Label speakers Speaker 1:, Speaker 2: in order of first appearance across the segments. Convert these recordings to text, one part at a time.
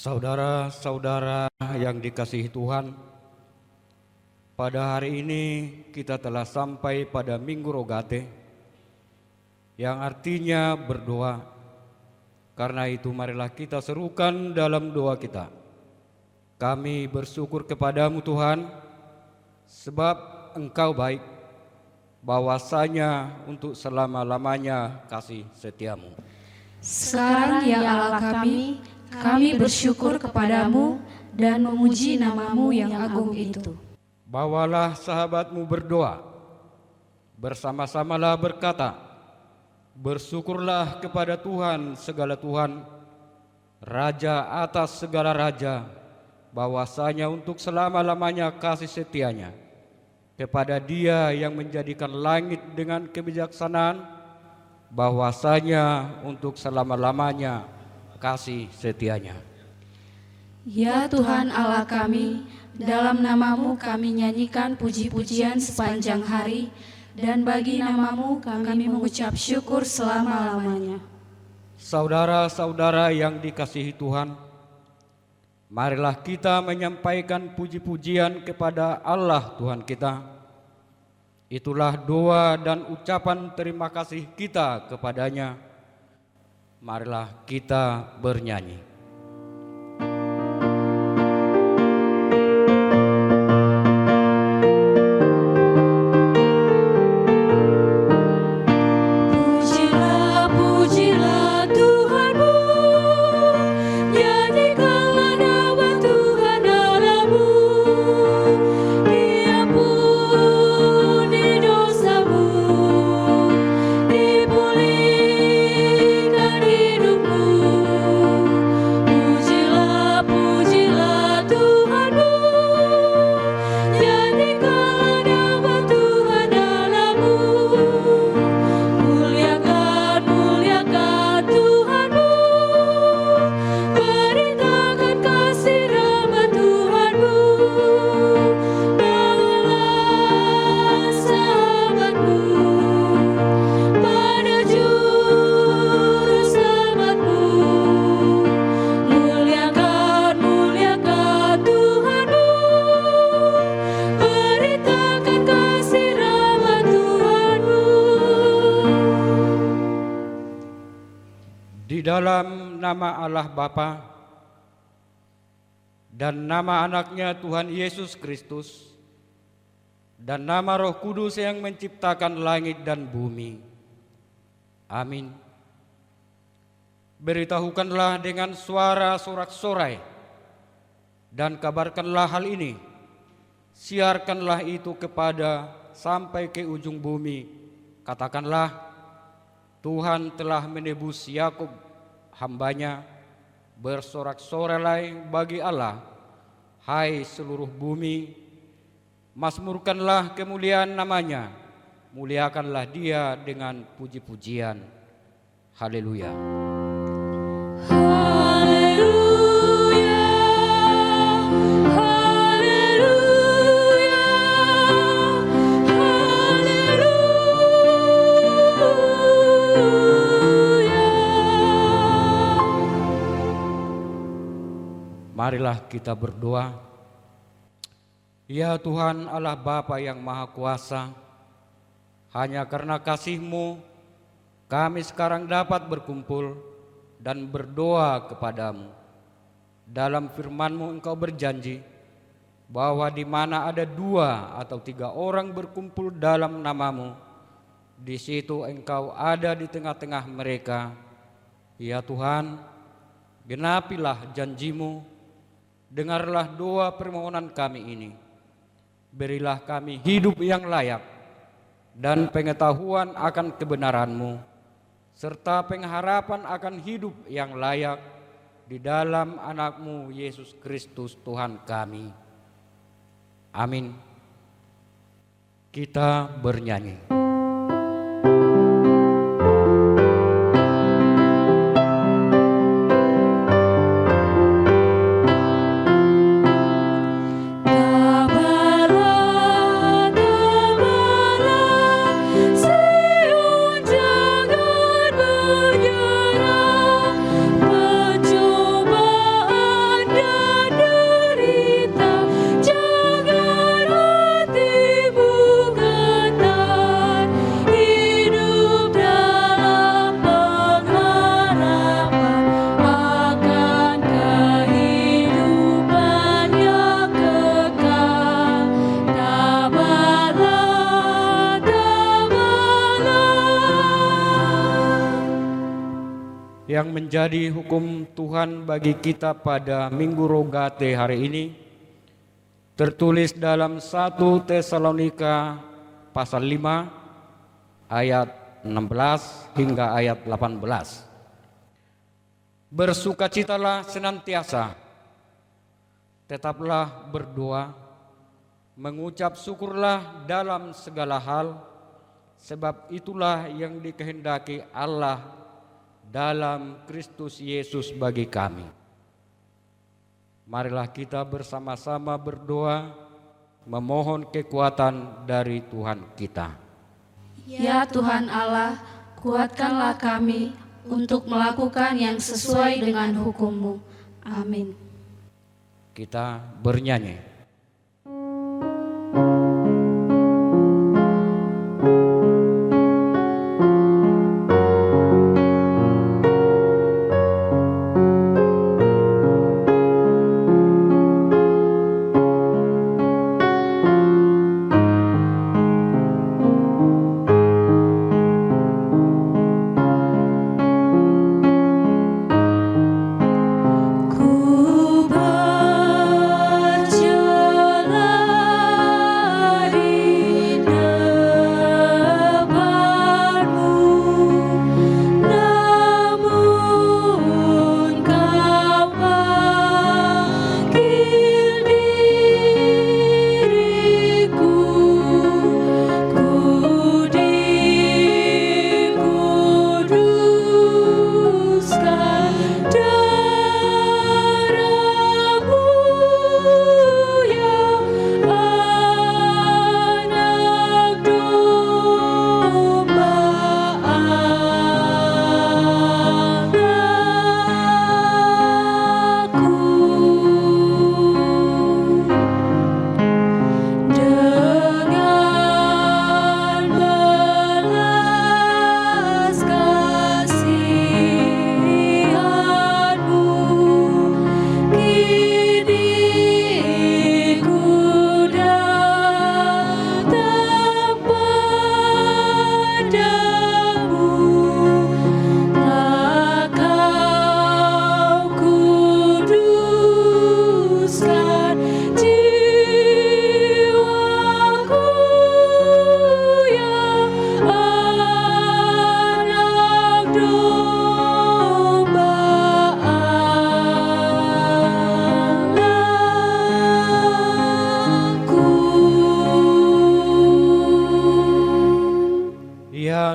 Speaker 1: Saudara-saudara yang dikasihi Tuhan, pada hari ini kita telah sampai pada Minggu Rogate, yang artinya berdoa. Karena itu marilah kita serukan dalam doa kita. Kami bersyukur kepadamu Tuhan, sebab Engkau baik, bahwasanya untuk selama-lamanya kasih setiamu.
Speaker 2: Sekarang ya Allah kami bersyukur kepadamu dan memuji namamu yang agung itu.
Speaker 1: Bawalah sahabatmu berdoa, bersama-samalah berkata, bersyukurlah kepada Tuhan segala Tuhan, Raja atas segala raja, bahwasanya untuk selama-lamanya kasih setianya. Kepada Dia yang menjadikan langit dengan kebijaksanaan, bahwasanya untuk selama-lamanya kasih setianya.
Speaker 2: Ya Tuhan Allah kami, dalam namamu kami nyanyikan puji-pujian sepanjang hari, dan bagi namamu kami mengucap syukur selama-lamanya.
Speaker 1: Saudara-saudara yang dikasihi Tuhan, marilah kita menyampaikan puji-pujian kepada Allah Tuhan kita. Itulah doa dan ucapan terima kasih kita kepadanya. Marilah kita bernyanyi. Di dalam nama Allah Bapa dan nama anaknya Tuhan Yesus Kristus dan nama Roh Kudus yang menciptakan langit dan bumi. Amin. Beritahukanlah dengan suara sorak-sorai dan kabarkanlah hal ini. Siarkanlah itu kepada sampai ke ujung bumi. Katakanlah, Tuhan telah menebus Yakub hambanya, bersorak-sorai bagi Allah, hai seluruh bumi, mazmurkanlah kemuliaan namanya, muliakanlah Dia dengan puji-pujian. Haleluya. Marilah kita berdoa. Ya Tuhan Allah Bapa yang Maha Kuasa, hanya karena kasih-Mu kami sekarang dapat berkumpul dan berdoa kepadamu. Dalam firman-Mu Engkau berjanji bahwa di mana ada 2 atau 3 orang berkumpul dalam namamu, di situ Engkau ada di tengah-tengah mereka. Ya Tuhan, genapilah janji-Mu. Dengarlah doa permohonan kami ini. Berilah kami hidup yang layak dan pengetahuan akan kebenaran-Mu, serta pengharapan akan hidup yang layak di dalam anak-Mu Yesus Kristus Tuhan kami. Amin. Kita bernyanyi.
Speaker 2: Percobaan
Speaker 1: yang menjadi hukum Tuhan bagi kita pada Minggu Rogate hari ini tertulis dalam 1 Tesalonika pasal 5 ayat 16 hingga ayat 18. Bersukacitalah senantiasa, tetaplah berdoa, mengucap syukurlah dalam segala hal, sebab itulah yang dikehendaki Allah dalam Kristus Yesus bagi kami. Marilah kita bersama-sama berdoa, memohon kekuatan dari Tuhan kita.
Speaker 2: Ya Tuhan Allah, kuatkanlah kami untuk melakukan yang sesuai dengan hukum-Mu. Amin.
Speaker 1: Kita bernyanyi.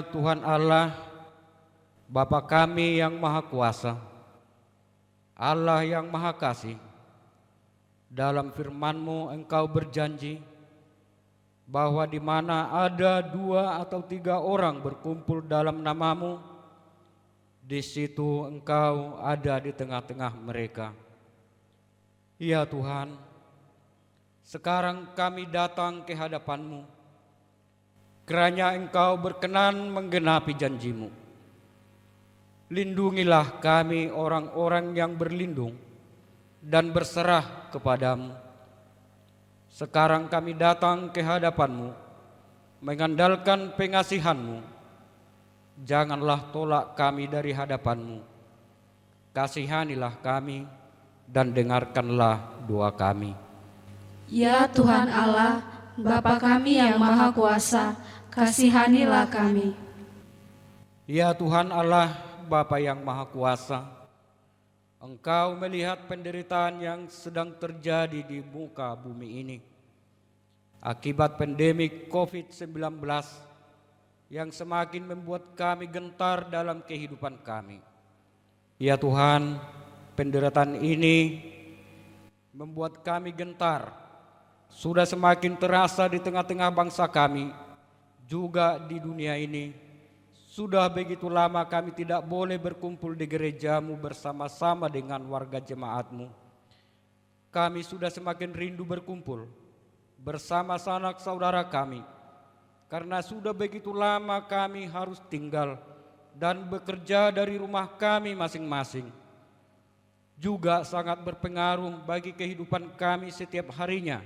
Speaker 1: Tuhan Allah, Bapa kami yang Maha Kuasa, Allah yang Maha Kasih, dalam firman-Mu Engkau berjanji bahwa di mana ada 2 atau 3 orang berkumpul dalam nama-Mu, di situ Engkau ada di tengah-tengah mereka. Ya Tuhan, sekarang kami datang ke hadapan-Mu, kiranya Engkau berkenan menggenapi janji-Mu. Lindungilah kami orang-orang yang berlindung dan berserah kepadamu. Sekarang kami datang ke hadapan-Mu, mengandalkan pengasihan-Mu. Janganlah tolak kami dari hadapan-Mu. Kasihanilah kami dan dengarkanlah doa kami.
Speaker 2: Ya Tuhan Allah, Bapa kami yang Maha Kuasa, kasihanilah kami.
Speaker 1: Ya Tuhan Allah, Bapa yang Maha Kuasa, Engkau melihat penderitaan yang sedang terjadi di muka bumi ini akibat pandemi COVID-19 yang semakin membuat kami gentar dalam kehidupan kami. Ya Tuhan, penderitaan ini membuat kami gentar, sudah semakin terasa di tengah-tengah bangsa kami, juga di dunia ini. Sudah begitu lama kami tidak boleh berkumpul di gereja-Mu bersama-sama dengan warga jemaat-Mu. Kami sudah semakin rindu berkumpul bersama sanak saudara kami, karena sudah begitu lama kami harus tinggal dan bekerja dari rumah kami masing-masing. Juga sangat berpengaruh bagi kehidupan kami setiap harinya.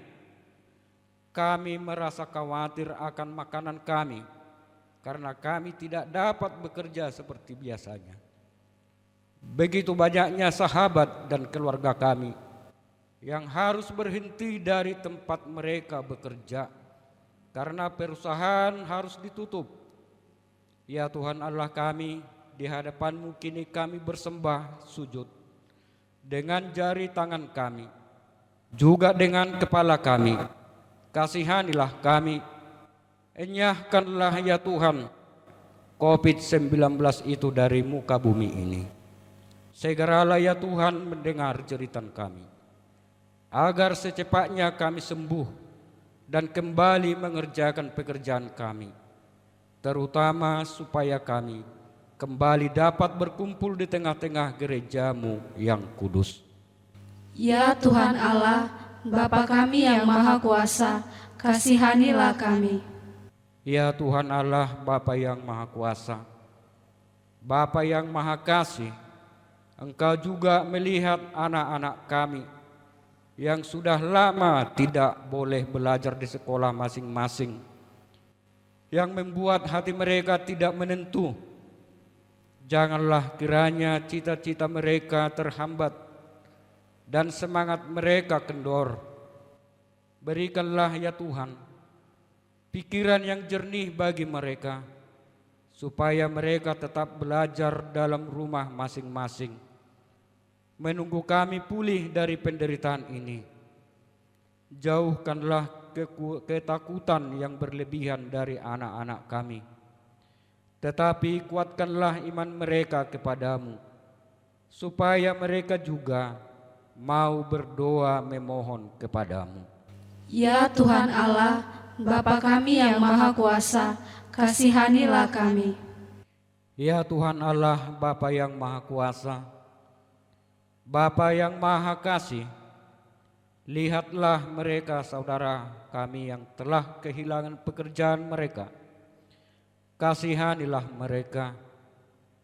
Speaker 1: Kami merasa khawatir akan makanan kami, karena kami tidak dapat bekerja seperti biasanya. Begitu banyaknya sahabat dan keluarga kami yang harus berhenti dari tempat mereka bekerja karena perusahaan harus ditutup. Ya Tuhan Allah kami, di hadapan-Mu kini kami bersembah sujud dengan jari tangan kami, juga dengan kepala kami. Kasihanilah kami, enyahkanlah ya Tuhan COVID-19 itu dari muka bumi ini. Segeralah ya Tuhan mendengar jeritan kami, agar secepatnya kami sembuh dan kembali mengerjakan pekerjaan kami, terutama supaya kami kembali dapat berkumpul di tengah-tengah gereja-Mu yang kudus.
Speaker 2: Ya Tuhan Allah, Bapa kami yang Maha Kuasa, kasihanilah kami.
Speaker 1: Ya Tuhan Allah, Bapa yang Maha Kuasa, Bapa yang Maha Kasih, Engkau juga melihat anak-anak kami yang sudah lama tidak boleh belajar di sekolah masing-masing, yang membuat hati mereka tidak menentu. Janganlah kiranya cita-cita mereka terhambat dan semangat mereka kendor. Berikanlah ya Tuhan pikiran yang jernih bagi mereka, supaya mereka tetap belajar dalam rumah masing-masing, menunggu kami pulih dari penderitaan ini. Jauhkanlah ketakutan yang berlebihan dari anak-anak kami, tetapi kuatkanlah iman mereka kepadamu, supaya mereka juga mau berdoa memohon kepadamu.
Speaker 2: Ya Tuhan Allah, Bapa kami yang Maha Kuasa, kasihanilah kami.
Speaker 1: Ya Tuhan Allah, Bapa yang Maha Kuasa, Bapa yang Maha Kasih, lihatlah mereka saudara kami yang telah kehilangan pekerjaan mereka. Kasihanilah mereka,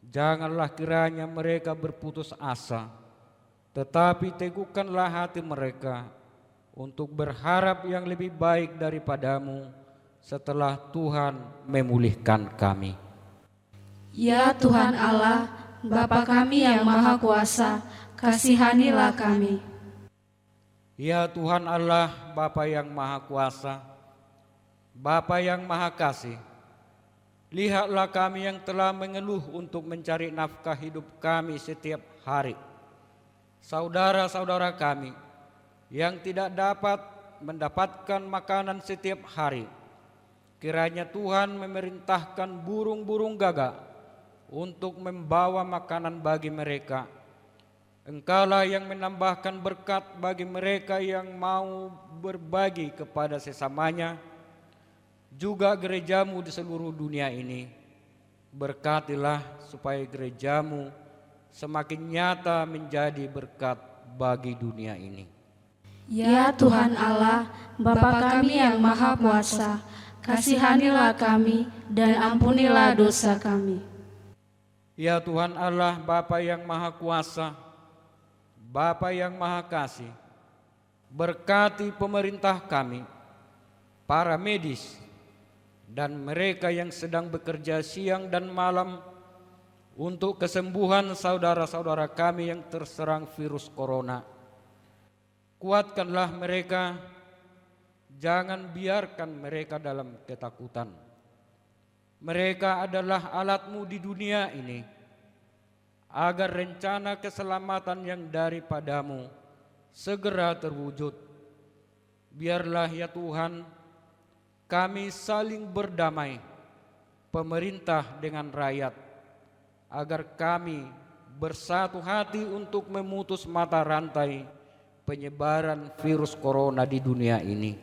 Speaker 1: janganlah kiranya mereka berputus asa, tetapi teguhkanlah hati mereka untuk berharap yang lebih baik daripadamu setelah Tuhan memulihkan kami.
Speaker 2: Ya Tuhan Allah, Bapa kami yang Maha Kuasa, kasihanilah kami.
Speaker 1: Ya Tuhan Allah, Bapa yang Maha Kuasa, Bapa yang Maha Kasih, lihatlah kami yang telah mengeluh untuk mencari nafkah hidup kami setiap hari. Saudara-saudara kami yang tidak dapat mendapatkan makanan setiap hari, kiranya Tuhan memerintahkan burung-burung gagak untuk membawa makanan bagi mereka. Engkaulah yang menambahkan berkat bagi mereka yang mau berbagi kepada sesamanya, juga gerejamu di seluruh dunia ini. Berkatilah supaya gerejamu semakin nyata menjadi berkat bagi dunia ini.
Speaker 2: Ya Tuhan Allah, Bapa kami yang Maha Kuasa, kasihanilah kami dan ampunilah dosa kami.
Speaker 1: Ya Tuhan Allah, Bapa yang Maha Kuasa, Bapa yang Maha Kasih, berkati pemerintah kami, para medis, dan mereka yang sedang bekerja siang dan malam untuk kesembuhan saudara-saudara kami yang terserang virus corona. Kuatkanlah mereka, jangan biarkan mereka dalam ketakutan. Mereka adalah alat-Mu di dunia ini, agar rencana keselamatan yang daripadamu segera terwujud. Biarlah ya Tuhan, kami saling berdamai, pemerintah dengan rakyat, agar kami bersatu hati untuk memutus mata rantai penyebaran virus corona di dunia ini.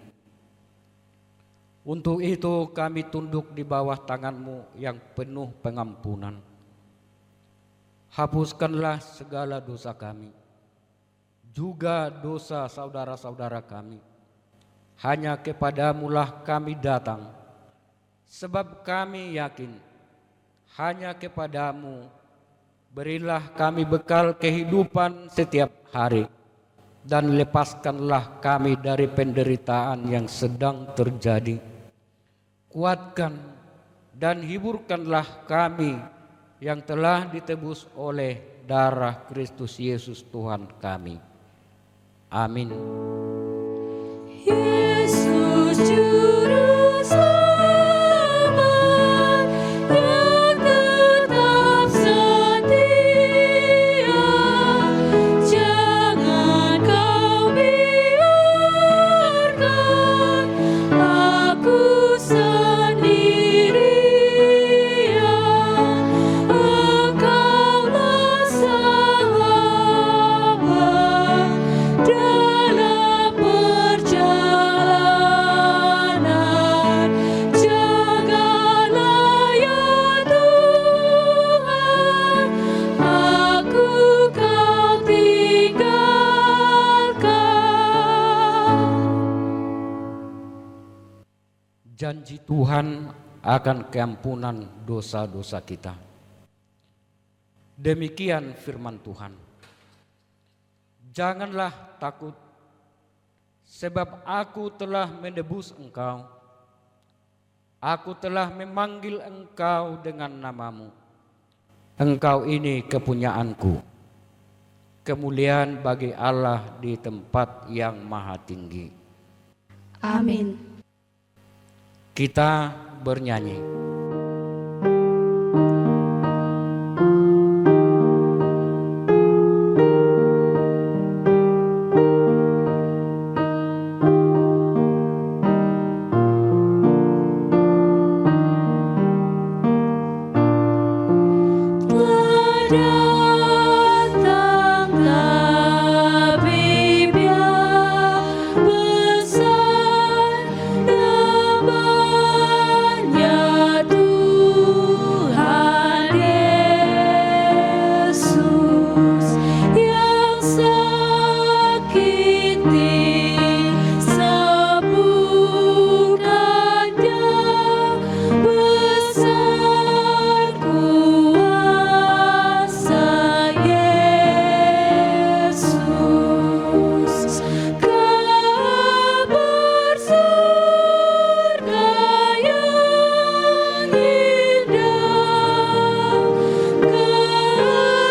Speaker 1: Untuk itu kami tunduk di bawah tangan-Mu yang penuh pengampunan. Hapuskanlah segala dosa kami, juga dosa saudara-saudara kami. Hanya kepadamu-lah kami datang, sebab kami yakin hanya kepadamu berilah kami bekal kehidupan setiap hari, dan lepaskanlah kami dari penderitaan yang sedang terjadi. Kuatkan dan hiburkanlah kami yang telah ditebus oleh darah Kristus Yesus Tuhan kami. Amin.
Speaker 2: Yesus Juru Selamat yang tetap setia, jangan kau biarkan aku sendirian. Engkaulah sahabat dalam perjalanan. Jagalah ya Tuhan, aku kau tinggalkan.
Speaker 1: Janji Tuhan akan keampunan dosa-dosa kita. Demikian firman Tuhan. Janganlah takut, sebab aku telah menebus engkau. Aku telah memanggil engkau dengan namamu. Engkau ini kepunyaanku. Kemuliaan bagi Allah di tempat yang maha tinggi.
Speaker 2: Amin.
Speaker 1: Kita bernyanyi.
Speaker 2: Datang tabib yang besar, namanya Tuhan Yesus, yang sakit disembuhkannya. Besar kuasa Yesus, kabar surga yang indah,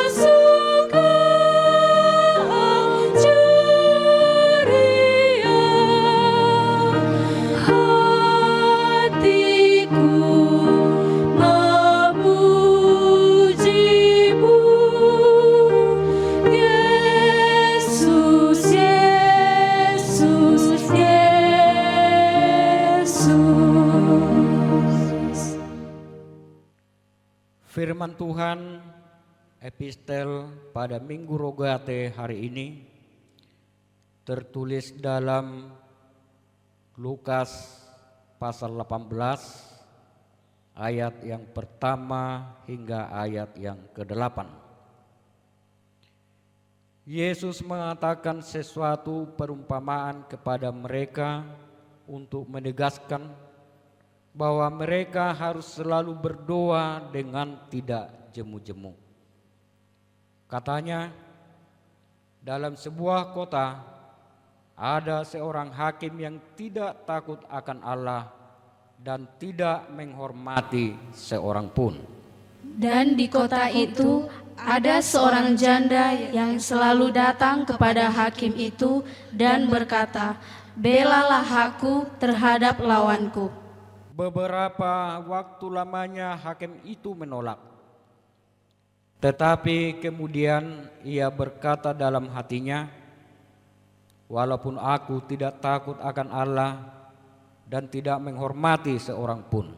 Speaker 2: kesukaan ceria. Hatiku memujimu, Yesus, Yesus, Yesus.
Speaker 1: Firman Tuhan epistel pada Minggu Rogate hari ini tertulis dalam Lukas pasal 18 ayat yang pertama hingga ayat yang ke-8. Yesus mengatakan sesuatu perumpamaan kepada mereka untuk menegaskan bahwa mereka harus selalu berdoa dengan tidak jemu-jemu. Katanya, dalam sebuah kota ada seorang hakim yang tidak takut akan Allah dan tidak menghormati seorang pun.
Speaker 2: Dan di kota itu ada seorang janda yang selalu datang kepada hakim itu dan berkata, "Belalah aku terhadap lawanku."
Speaker 1: Beberapa waktu lamanya hakim itu menolak. Tetapi kemudian ia berkata dalam hatinya, "Walaupun aku tidak takut akan Allah dan tidak menghormati seorang pun,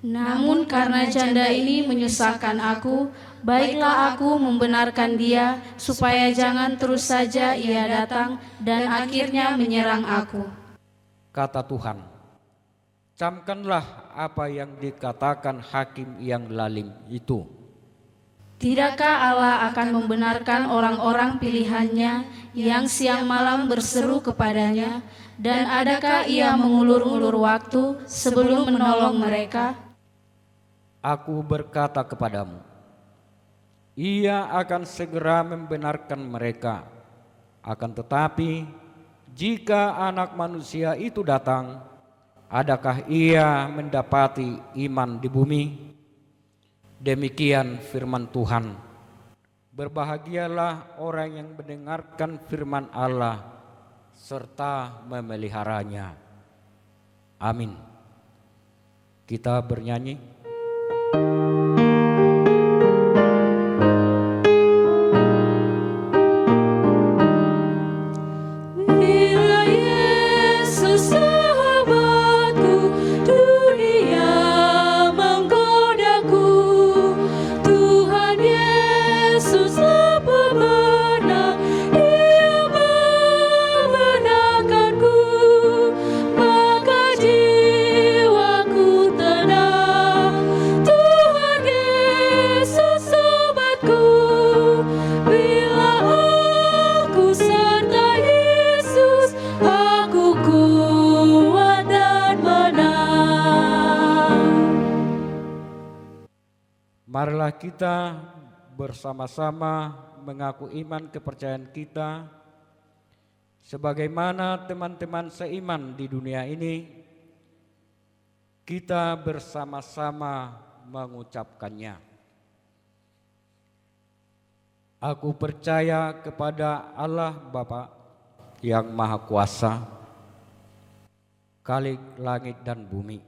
Speaker 2: Namun karena janda ini menyusahkan aku, baiklah aku membenarkan dia, supaya jangan terus saja ia datang dan akhirnya menyerang aku."
Speaker 1: kata Tuhan. Camkanlah apa yang dikatakan hakim yang lalim itu.
Speaker 2: Tidakkah Allah akan membenarkan orang-orang pilihannya yang siang malam berseru kepadanya, dan adakah ia mengulur-ulur waktu sebelum menolong mereka?
Speaker 1: Aku berkata kepadamu, ia akan segera membenarkan mereka. Akan tetapi, jika Anak Manusia itu datang, adakah ia mendapati iman di bumi? Demikian firman Tuhan. Berbahagialah orang yang mendengarkan firman Allah serta memeliharanya. Amin. Kita bernyanyi.
Speaker 2: Bila Yesus sahabatku, dunia menggodaku, Tuhan Yesuslah pemenang, Dia memenangkanku, maka jiwaku tenang. Tuhan Yesus sobatku, bila aku serta Yesus, aku kuat dan menang.
Speaker 1: Marilah kita bersama-sama mengaku iman kepercayaan kita sebagaimana teman-teman seiman di dunia ini. Kita bersama-sama mengucapkannya. Aku percaya kepada Allah Bapa yang Maha Kuasa, Khalik langit dan bumi.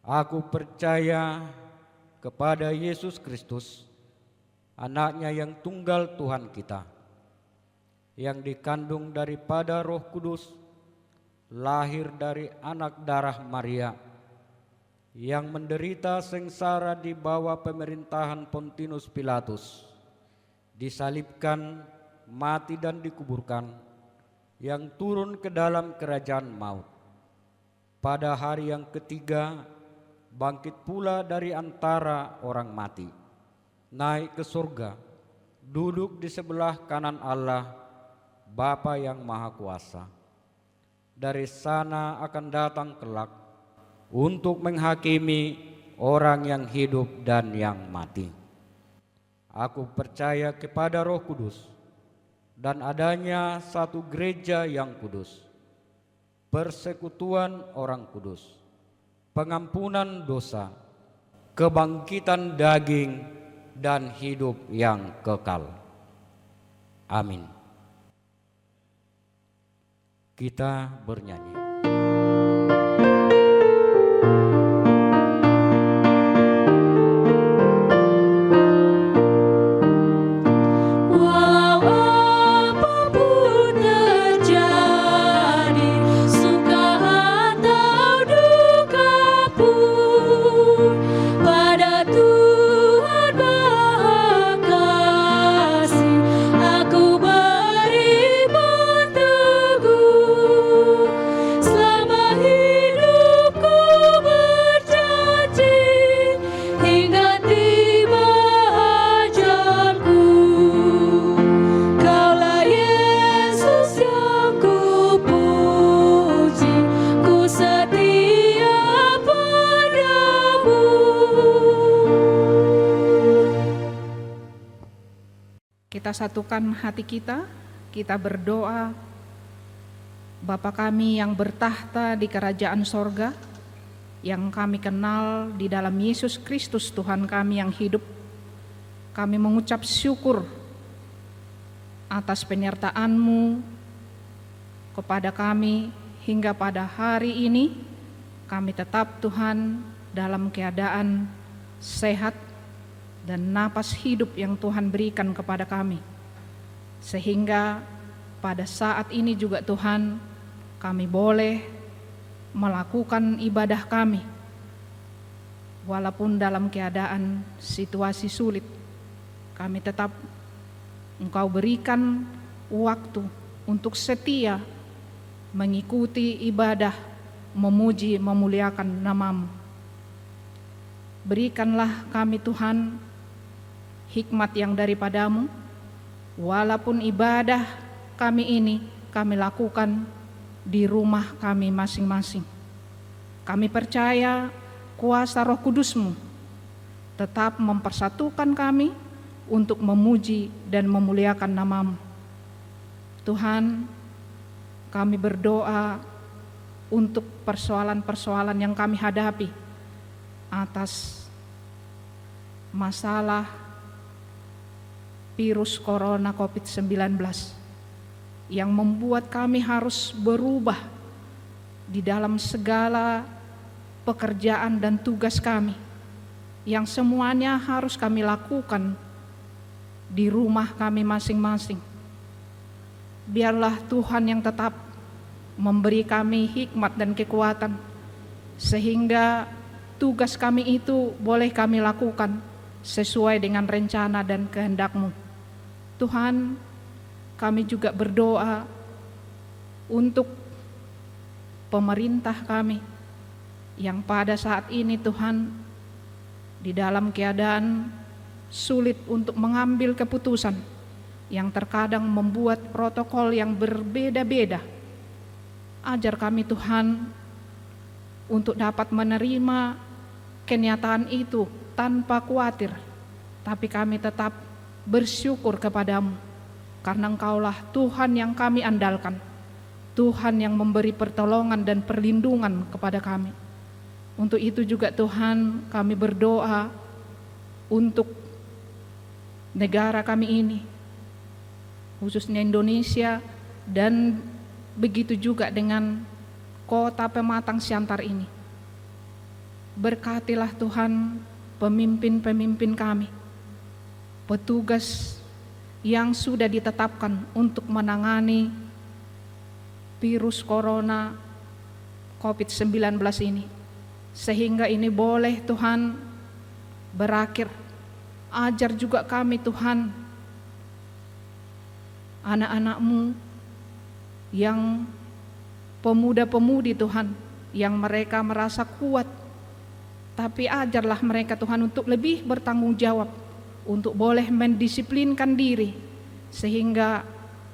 Speaker 1: Aku percaya kepada Yesus Kristus, Anaknya yang tunggal Tuhan kita, yang dikandung daripada Roh Kudus, lahir dari anak darah Maria, yang menderita sengsara di bawah pemerintahan Pontius Pilatus, disalibkan, mati dan dikuburkan, yang turun ke dalam kerajaan maut. Pada hari yang ketiga, bangkit pula dari antara orang mati, naik ke surga, duduk di sebelah kanan Allah, Bapa yang Maha Kuasa. Dari sana akan datang kelak untuk menghakimi orang yang hidup dan yang mati. Aku percaya kepada Roh Kudus dan adanya satu gereja yang kudus, persekutuan orang kudus, pengampunan dosa, kebangkitan daging, dan hidup yang kekal. Amin. Kita bernyanyi.
Speaker 3: Kita satukan hati kita berdoa. Bapa kami yang bertahta di kerajaan sorga, yang kami kenal di dalam Yesus Kristus Tuhan kami yang hidup, kami mengucap syukur atas penyertaan-Mu kepada kami hingga pada hari ini. Kami tetap Tuhan dalam keadaan sehat dan napas hidup yang Tuhan berikan kepada kami. Sehingga pada saat ini juga Tuhan, kami boleh melakukan ibadah kami walaupun dalam keadaan situasi sulit. Kami tetap Engkau berikan waktu untuk setia mengikuti ibadah, memuji, memuliakan nama-Mu. Berikanlah kami Tuhan hikmat yang daripada-Mu, walaupun ibadah kami ini kami lakukan di rumah kami masing-masing. Kami percaya kuasa Roh Kudus-Mu tetap mempersatukan kami untuk memuji dan memuliakan nama-Mu. Tuhan, kami berdoa untuk persoalan-persoalan yang kami hadapi atas masalah virus corona COVID-19 yang membuat kami harus berubah di dalam segala pekerjaan dan tugas kami, yang semuanya harus kami lakukan di rumah kami masing-masing. Biarlah Tuhan yang tetap memberi kami hikmat dan kekuatan, sehingga tugas kami itu boleh kami lakukan sesuai dengan rencana dan kehendak-Mu. Tuhan, kami juga berdoa untuk pemerintah kami yang pada saat ini Tuhan di dalam keadaan sulit untuk mengambil keputusan, yang terkadang membuat protokol yang berbeda-beda. Ajar kami Tuhan untuk dapat menerima kenyataan itu tanpa khawatir, tapi kami tetap bersyukur kepadamu, karena Engkaulah Tuhan yang kami andalkan, Tuhan yang memberi pertolongan dan perlindungan kepada kami. Untuk itu juga Tuhan, kami berdoa untuk negara kami ini, khususnya Indonesia, dan begitu juga dengan kota Pematang Siantar ini. Berkatilah Tuhan pemimpin-pemimpin kami, petugas yang sudah ditetapkan untuk menangani virus corona COVID-19 ini, sehingga ini boleh Tuhan berakhir. Ajar juga kami Tuhan, anak-anak-Mu yang pemuda-pemudi Tuhan, yang mereka merasa kuat, tapi ajarlah mereka Tuhan untuk lebih bertanggung jawab, untuk boleh mendisiplinkan diri, sehingga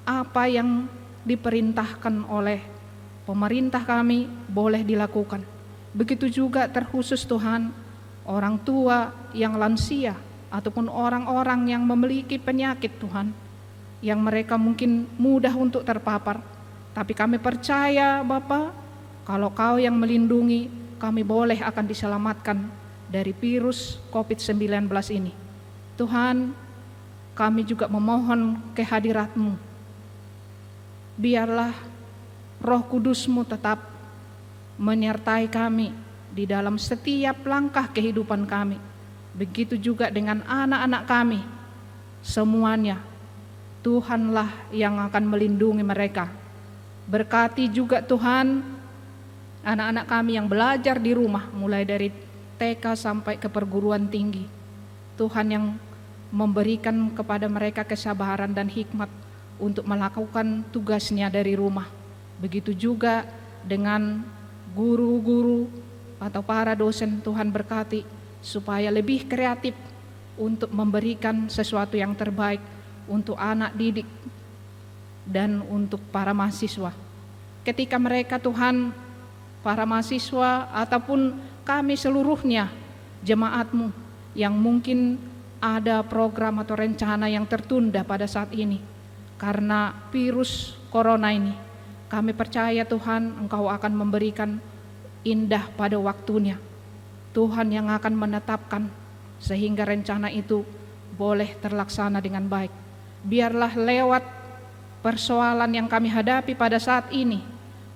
Speaker 3: apa yang diperintahkan oleh pemerintah kami boleh dilakukan. Begitu juga terkhusus Tuhan, orang tua yang lansia ataupun orang-orang yang memiliki penyakit Tuhan, yang mereka mungkin mudah untuk terpapar. Tapi kami percaya Bapa, kalau Kau yang melindungi, kami boleh akan diselamatkan dari virus COVID-19 ini. Tuhan, kami juga memohon kehadirat-Mu. Biarlah Roh Kudus-Mu tetap menyertai kami di dalam setiap langkah kehidupan kami. Begitu juga dengan anak-anak kami. Semuanya Tuhanlah yang akan melindungi mereka. Berkati juga Tuhan anak-anak kami yang belajar di rumah, mulai dari TK sampai ke perguruan tinggi. Tuhan yang memberikan kepada mereka kesabaran dan hikmat untuk melakukan tugasnya dari rumah. Begitu juga dengan guru-guru atau para dosen, Tuhan berkati supaya lebih kreatif untuk memberikan sesuatu yang terbaik untuk anak didik dan untuk para mahasiswa. Ketika mereka Tuhan, para mahasiswa ataupun kami seluruhnya, jemaat-Mu yang mungkin ada program atau rencana yang tertunda pada saat ini karena virus corona ini, kami percaya Tuhan, Engkau akan memberikan indah pada waktunya. Tuhan yang akan menetapkan sehingga rencana itu boleh terlaksana dengan baik. Biarlah lewat persoalan yang kami hadapi pada saat ini,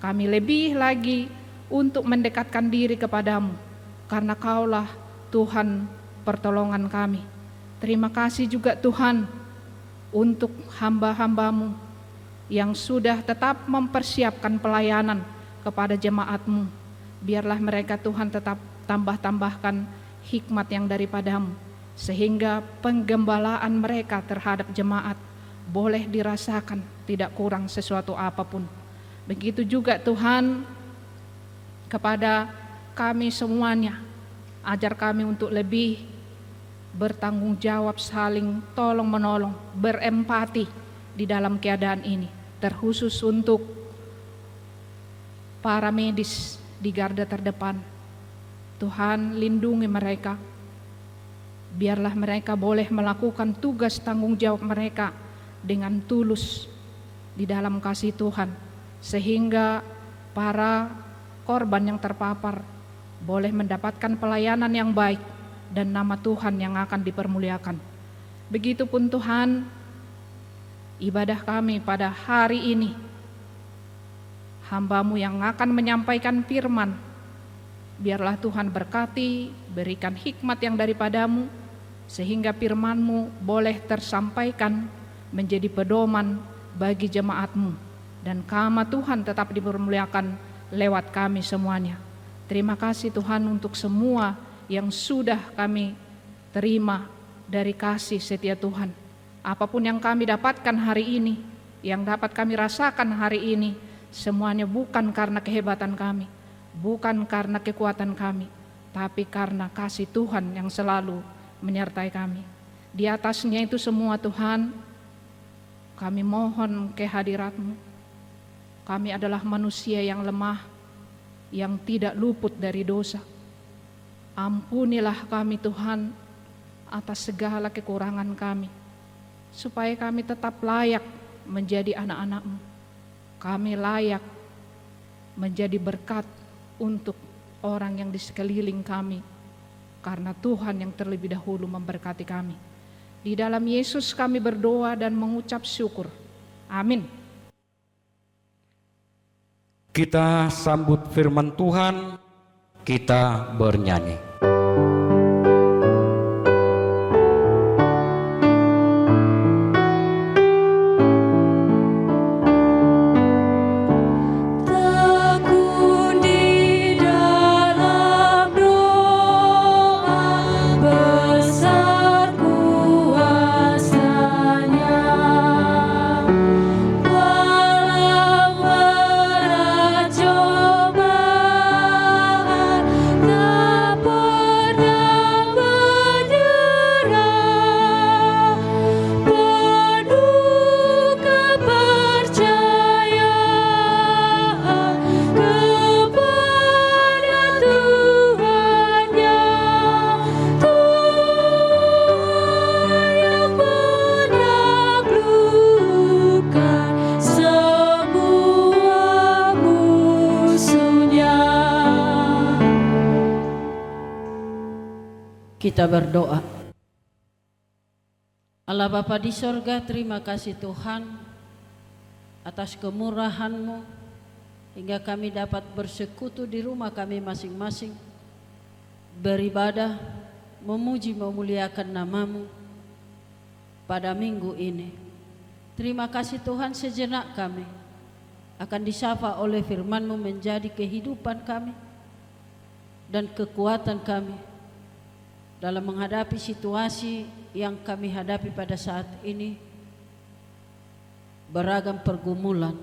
Speaker 3: kami lebih lagi untuk mendekatkan diri kepadamu, karena Kaulah Tuhan pertolongan kami. Terima kasih juga Tuhan untuk hamba-hamba-Mu yang sudah tetap mempersiapkan pelayanan kepada jemaat-Mu. Biarlah mereka Tuhan tetap tambahkan hikmat yang daripada-Mu, sehingga penggembalaan mereka terhadap jemaat boleh dirasakan tidak kurang sesuatu apapun. Begitu juga Tuhan kepada kami semuanya, ajar kami untuk lebih bertanggung jawab, saling tolong menolong, berempati di dalam keadaan ini, terkhusus untuk para medis di garda terdepan. Tuhan, lindungi mereka, biarlah mereka boleh melakukan tugas tanggung jawab mereka dengan tulus di dalam kasih Tuhan, sehingga para korban yang terpapar boleh mendapatkan pelayanan yang baik dan nama Tuhan yang akan dipermuliakan. Begitupun Tuhan, ibadah kami pada hari ini. Hamba-Mu yang akan menyampaikan firman, biarlah Tuhan berkati, berikan hikmat yang daripada-Mu, sehingga firman-Mu boleh tersampaikan menjadi pedoman bagi jemaat-Mu, dan nama Tuhan tetap dipermuliakan lewat kami semuanya. Terima kasih Tuhan untuk semua yang sudah kami terima dari kasih setia Tuhan. Apapun yang kami dapatkan hari ini, yang dapat kami rasakan hari ini, semuanya bukan karena kehebatan kami, bukan karena kekuatan kami, tapi karena kasih Tuhan yang selalu menyertai kami. Di atasnya itu semua Tuhan, kami mohon kehadirat-Mu. Kami adalah manusia yang lemah, yang tidak luput dari dosa. Ampunilah kami Tuhan atas segala kekurangan kami, supaya kami tetap layak menjadi anak-anak-Mu. Kami layak menjadi berkat untuk orang yang di sekeliling kami, karena Tuhan yang terlebih dahulu memberkati kami. Di dalam Yesus kami berdoa dan mengucap syukur. Amin.
Speaker 1: Kita sambut firman Tuhan, kita bernyanyi.
Speaker 4: Kita berdoa. Allah Bapa di sorga, terima kasih Tuhan atas kemurahan-Mu hingga kami dapat bersekutu di rumah kami masing-masing, beribadah, memuji, memuliakan nama-Mu pada minggu ini. Terima kasih Tuhan, sejenak kami akan disapa oleh firman-Mu menjadi kehidupan kami dan kekuatan kami dalam menghadapi situasi yang kami hadapi pada saat ini, beragam pergumulan.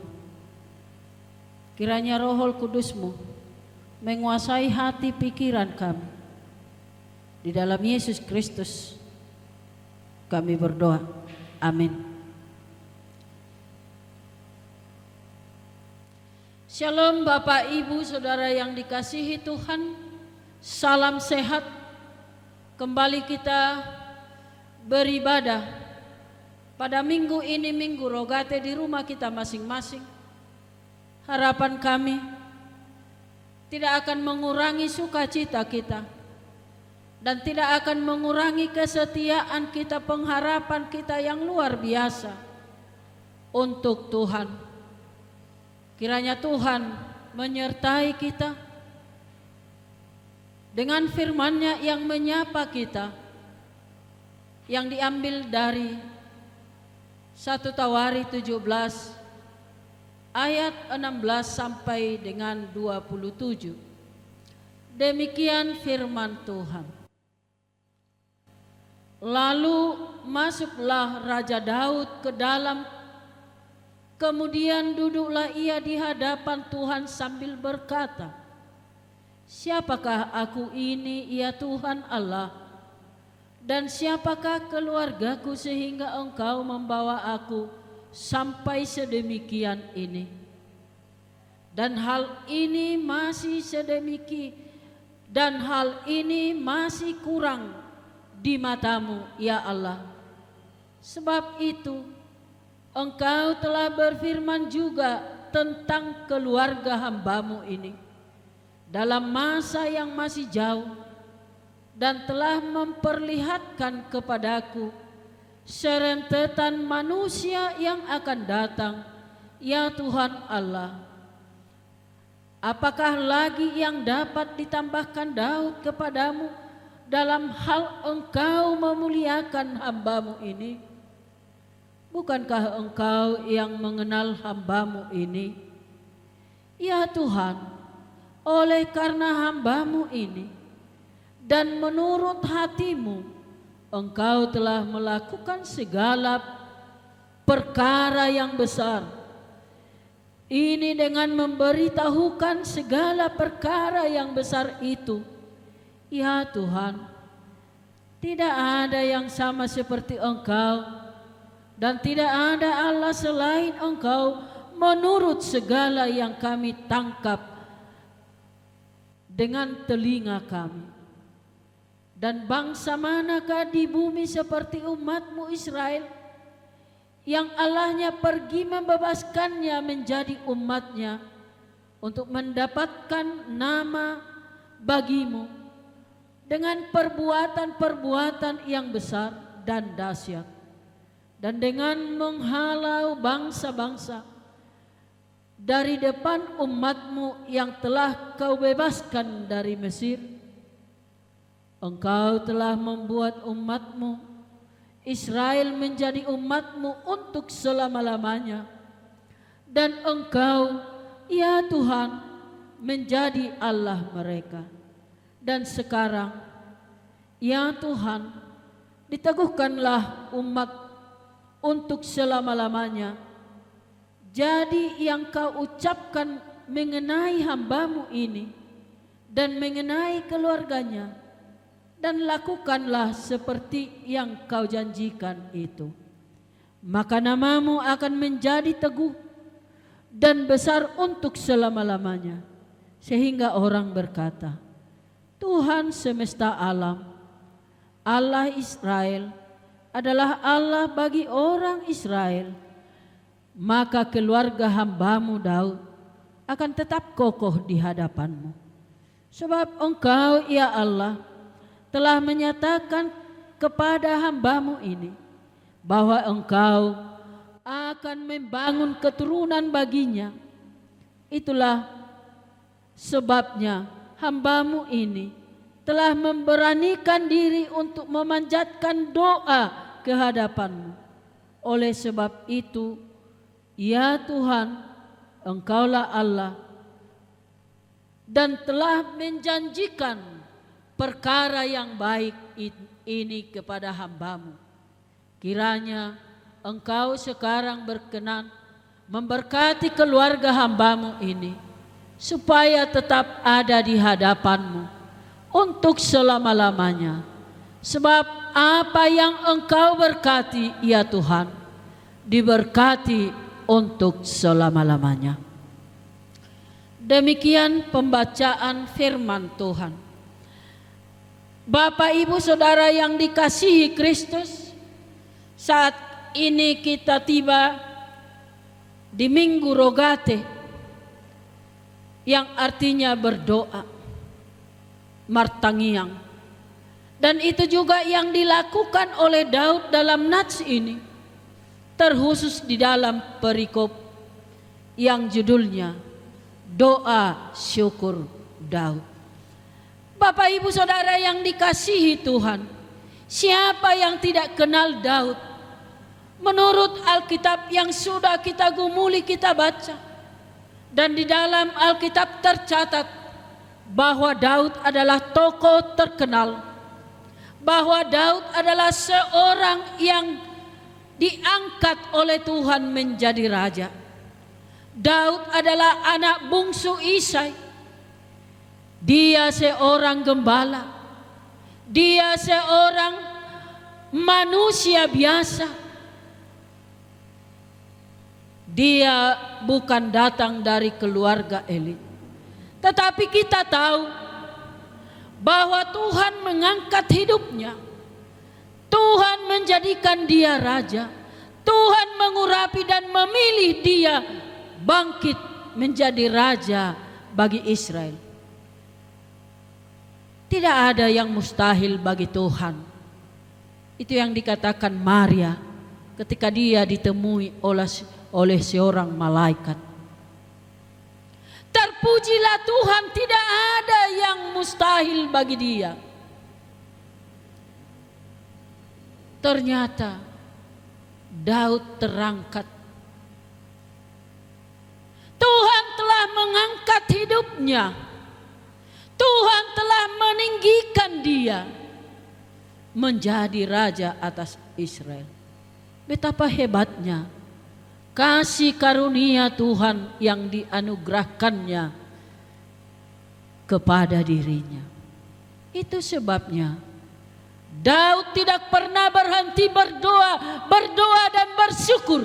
Speaker 4: Kiranya Roh Kudus-Mu menguasai hati pikiran kami. Di dalam Yesus Kristus kami berdoa. Amin. Shalom Bapak Ibu Saudara yang dikasihi Tuhan. Salam sehat. Kembali kita beribadah pada minggu ini, Minggu Rogate di rumah kita masing-masing. Harapan kami tidak akan mengurangi sukacita kita dan tidak akan mengurangi kesetiaan kita, pengharapan kita yang luar biasa untuk Tuhan. Kiranya Tuhan menyertai kita dengan firman-Nya yang menyapa kita, yang diambil dari 1 Tawari 17 ayat 16 sampai dengan 27. Demikian firman Tuhan. Lalu masuklah Raja Daud ke dalam, kemudian duduklah ia di hadapan Tuhan sambil berkata, siapakah aku ini, ya Tuhan Allah, dan siapakah keluargaku sehingga Engkau membawa aku sampai sedemikian ini? Dan hal ini masih kurang di mata-Mu, ya Allah. Sebab itu Engkau telah berfirman juga tentang keluarga hamba-Mu ini dalam masa yang masih jauh, dan telah memperlihatkan kepadaku serentetan manusia yang akan datang, ya Tuhan Allah. Apakah lagi yang dapat ditambahkan Daud kepadamu dalam hal engkau memuliakan hamba-Mu ini? Bukankah engkau yang mengenal hamba-Mu ini? Ya Tuhan, oleh karena hamba-Mu ini dan menurut hati-Mu, engkau telah melakukan segala perkara yang besar. Ini dengan memberitahukan segala perkara yang besar itu. Ya Tuhan, tidak ada yang sama seperti Engkau, dan tidak ada Allah selain Engkau menurut segala yang kami tangkap dengan telinga kami. Dan bangsa manakah di bumi seperti umat-Mu Israel, yang Allahnya pergi membebaskannya menjadi umatnya untuk mendapatkan nama bagi-Mu dengan perbuatan-perbuatan yang besar dan dahsyat, dan dengan menghalau bangsa-bangsa dari depan umat-Mu yang telah Kau bebaskan dari Mesir. Engkau telah membuat umat-Mu Israel menjadi umat-Mu untuk selama-lamanya, dan Engkau, ya Tuhan, menjadi Allah mereka. Dan sekarang, ya Tuhan, diteguhkanlah umat untuk selama-lamanya. Jadi yang Kau ucapkan mengenai hamba-Mu ini dan mengenai keluarganya, dan lakukanlah seperti yang Kau janjikan itu. Maka nama-Mu akan menjadi teguh dan besar untuk selama-lamanya, sehingga orang berkata, Tuhan semesta alam, Allah Israel adalah Allah bagi orang Israel. Maka keluarga hamba-Mu Daud akan tetap kokoh di hadapan-Mu. Sebab Engkau, ya Allah, telah menyatakan kepada hamba-Mu ini bahwa Engkau akan membangun keturunan baginya. Itulah sebabnya hamba-Mu ini telah memberanikan diri untuk memanjatkan doa ke hadapan-Mu. Oleh sebab itu, ya Tuhan, Engkaulah Allah dan telah menjanjikan perkara yang baik ini kepada hamba-Mu. Kiranya Engkau sekarang berkenan memberkati keluarga hamba-Mu ini, supaya tetap ada di hadapan-Mu untuk selama-lamanya. Sebab apa yang Engkau berkati, ya Tuhan, diberkati untuk selama-lamanya. Demikian pembacaan firman Tuhan. Bapak, Ibu, Saudara yang dikasihi Kristus, saat ini kita tiba di Minggu Rogate, yang artinya berdoa, martangiang. Dan itu juga yang dilakukan oleh Daud dalam nats ini, terkhusus di dalam perikop yang judulnya Doa Syukur Daud. Bapak, Ibu, Saudara yang dikasihi Tuhan, siapa yang tidak kenal Daud? Menurut Alkitab yang sudah kita gumuli, kita baca, dan di dalam Alkitab tercatat bahwa Daud adalah tokoh terkenal, bahwa Daud adalah seorang yang diangkat oleh Tuhan menjadi raja. Daud adalah anak bungsu Isai. Dia seorang gembala, dia seorang manusia biasa. Dia bukan datang dari keluarga elit, tetapi kita tahu bahwa Tuhan mengangkat hidupnya. Tuhan menjadikan dia raja. Tuhan mengurapi dan memilih dia bangkit menjadi raja bagi Israel. Tidak ada yang mustahil bagi Tuhan. Itu yang dikatakan Maria ketika dia ditemui oleh seorang malaikat. Terpujilah Tuhan, tidak ada yang mustahil bagi dia. Ternyata Daud terangkat. Tuhan telah mengangkat hidupnya. Tuhan telah meninggikan dia menjadi raja atas Israel. Betapa hebatnya kasih karunia Tuhan yang dianugerahkannya kepada dirinya. Itu sebabnya Daud tidak pernah berhenti berdoa dan bersyukur.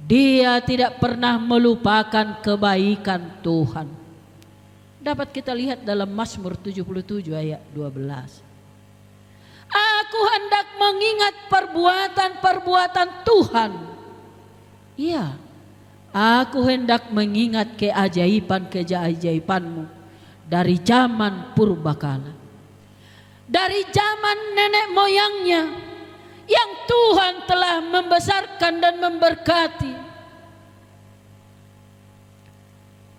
Speaker 4: Dia tidak pernah melupakan kebaikan Tuhan. Dapat kita lihat dalam Mazmur 77 ayat 12. Aku hendak mengingat perbuatan-perbuatan Tuhan. Iya, aku hendak mengingat keajaiban-keajaibanmu dari zaman purbakala. Dari zaman nenek moyangnya yang Tuhan telah membesarkan dan memberkati.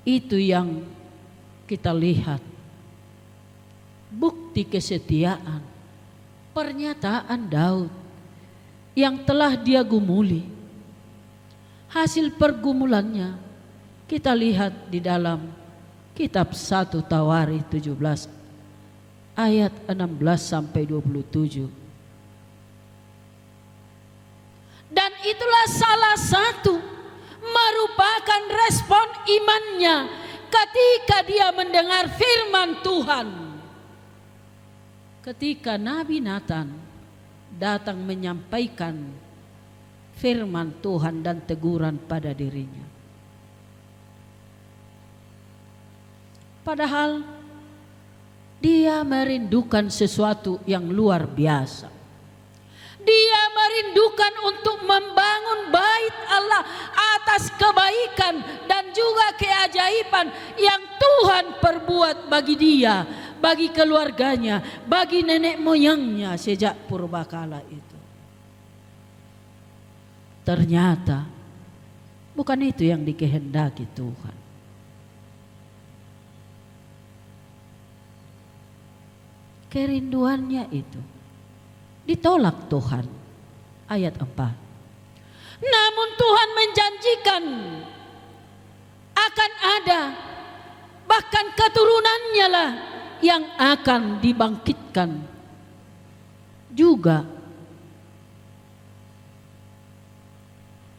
Speaker 4: Itu yang kita lihat. Bukti kesetiaan. Pernyataan Daud yang telah dia gumuli. Hasil pergumulannya kita lihat di dalam kitab 1 Tawari 17 ayat 16 sampai 27. Dan itulah salah satu merupakan respon imannya ketika dia mendengar firman Tuhan. Ketika Nabi Nathan datang menyampaikan firman Tuhan dan teguran pada dirinya. Padahal dia merindukan sesuatu yang luar biasa. Dia merindukan untuk membangun bait Allah atas kebaikan dan juga keajaiban yang Tuhan perbuat bagi dia, bagi keluarganya, bagi nenek moyangnya sejak purbakala itu. Ternyata bukan itu yang dikehendaki Tuhan. Kerinduannya itu ditolak Tuhan. Ayat 4. Namun Tuhan menjanjikan akan ada, bahkan keturunannya lah yang akan dibangkitkan juga.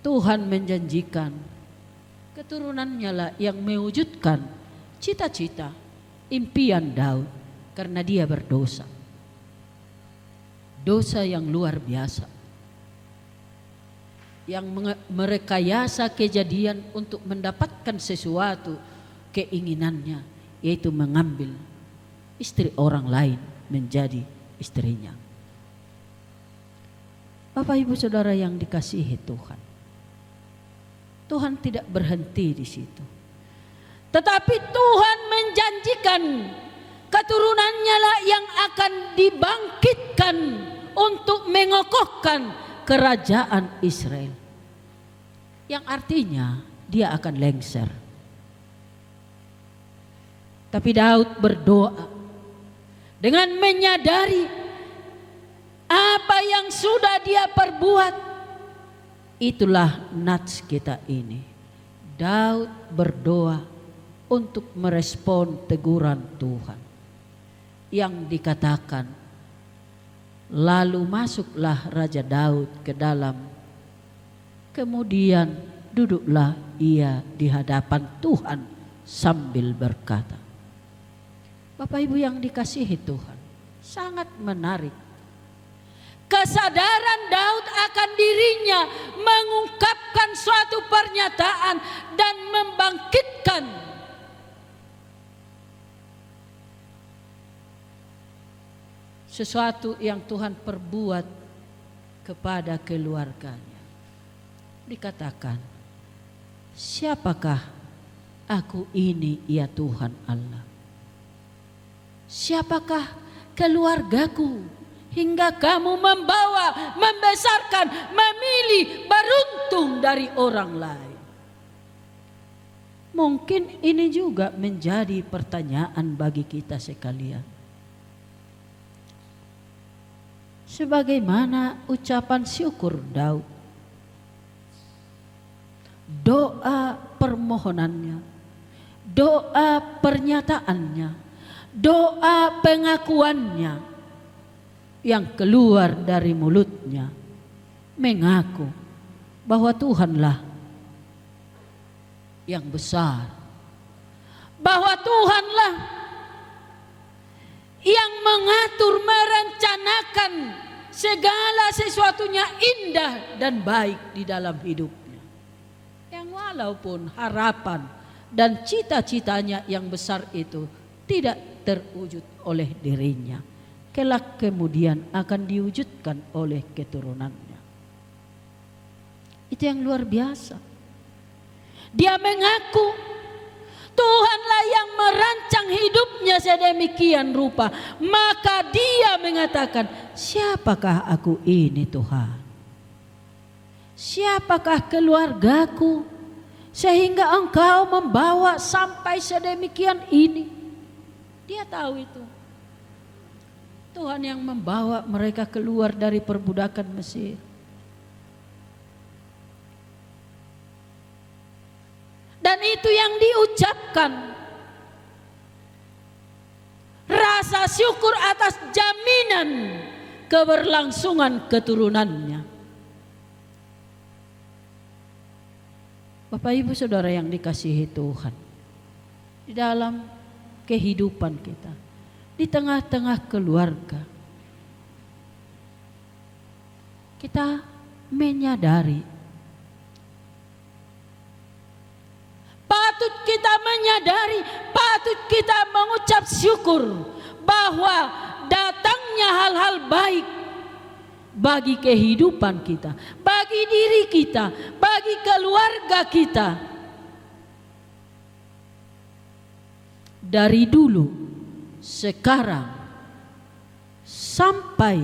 Speaker 4: Tuhan menjanjikan keturunannya lah yang mewujudkan cita-cita impian Daud karena dia berdosa. Dosa yang luar biasa, yang merekayasa kejadian untuk mendapatkan sesuatu keinginannya, yaitu mengambil istri orang lain menjadi istrinya. Bapak Ibu Saudara yang dikasihi Tuhan, Tuhan tidak berhenti di situ, tetapi Tuhan menjanjikan keturunannya lah yang akan dibangkitkan untuk mengokohkan kerajaan Israel, yang artinya dia akan lengser. Tapi Daud berdoa dengan menyadari apa yang sudah dia perbuat. Itulah nats kita ini. Daud berdoa untuk merespon teguran Tuhan yang dikatakan, lalu masuklah Raja Daud ke dalam, kemudian duduklah ia di hadapan Tuhan sambil berkata. Bapak Ibu yang dikasihi Tuhan, sangat menarik. Kesadaran Daud akan dirinya mengungkapkan suatu pernyataan dan membangkitkan sesuatu yang Tuhan perbuat kepada keluarganya. Dikatakan, siapakah aku ini ya Tuhan Allah? Siapakah keluargaku, hingga kamu membawa, membesarkan, memilih, beruntung dari orang lain. Mungkin ini juga menjadi pertanyaan bagi kita sekalian. Sebagaimana ucapan syukur Daud, doa permohonannya, doa pernyataannya, doa pengakuannya yang keluar dari mulutnya mengaku bahwa Tuhanlah yang besar, bahwa Tuhanlah yang mengatur, merencanakan segala sesuatunya indah dan baik di dalam hidupnya. Yang walaupun harapan dan cita-citanya yang besar itu tidak terwujud oleh dirinya, kelak kemudian akan diwujudkan oleh keturunannya. Itu yang luar biasa. Dia mengaku Tuhanlah yang merancang hidupnya sedemikian rupa. Maka dia mengatakan, siapakah aku ini Tuhan? Siapakah keluargaku sehingga Engkau membawa sampai sedemikian ini? Dia tahu itu. Tuhan yang membawa mereka keluar dari perbudakan Mesir. Dan itu yang diucapkan. Rasa syukur atas jaminan keberlangsungan keturunannya. Bapak Ibu Saudara yang dikasihi Tuhan, di dalam kehidupan kita, di tengah-tengah keluarga, kita menyadari, patut kita menyadari, patut kita mengucap syukur bahwa datangnya hal-hal baik bagi kehidupan kita, bagi diri kita, bagi keluarga kita. Dari dulu, sekarang, sampai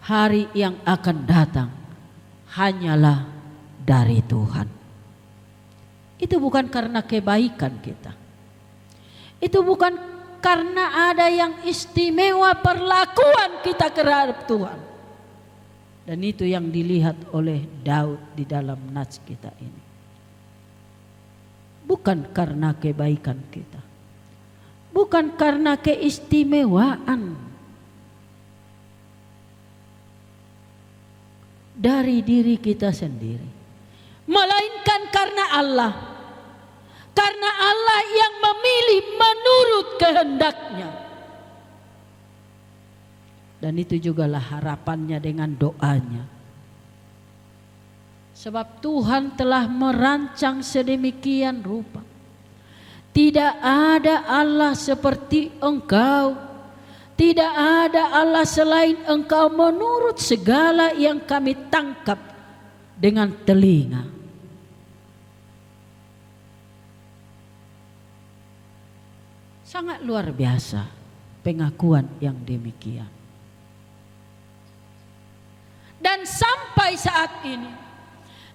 Speaker 4: hari yang akan datang hanyalah dari Tuhan. Itu bukan karena kebaikan kita. Itu bukan karena ada yang istimewa perlakuan kita terhadap Tuhan. Dan itu yang dilihat oleh Daud di dalam nats kita ini. Bukan karena kebaikan kita. Bukan karena keistimewaan dari diri kita sendiri. Melainkan karena Allah. Karena Allah yang memilih menurut kehendaknya. Dan itu jugalah harapannya dengan doanya. Sebab Tuhan telah merancang sedemikian rupa. Tidak ada Allah seperti Engkau. Tidak ada Allah selain Engkau menurut segala yang kami tangkap dengan telinga. Sangat luar biasa pengakuan yang demikian. Dan sampai saat ini,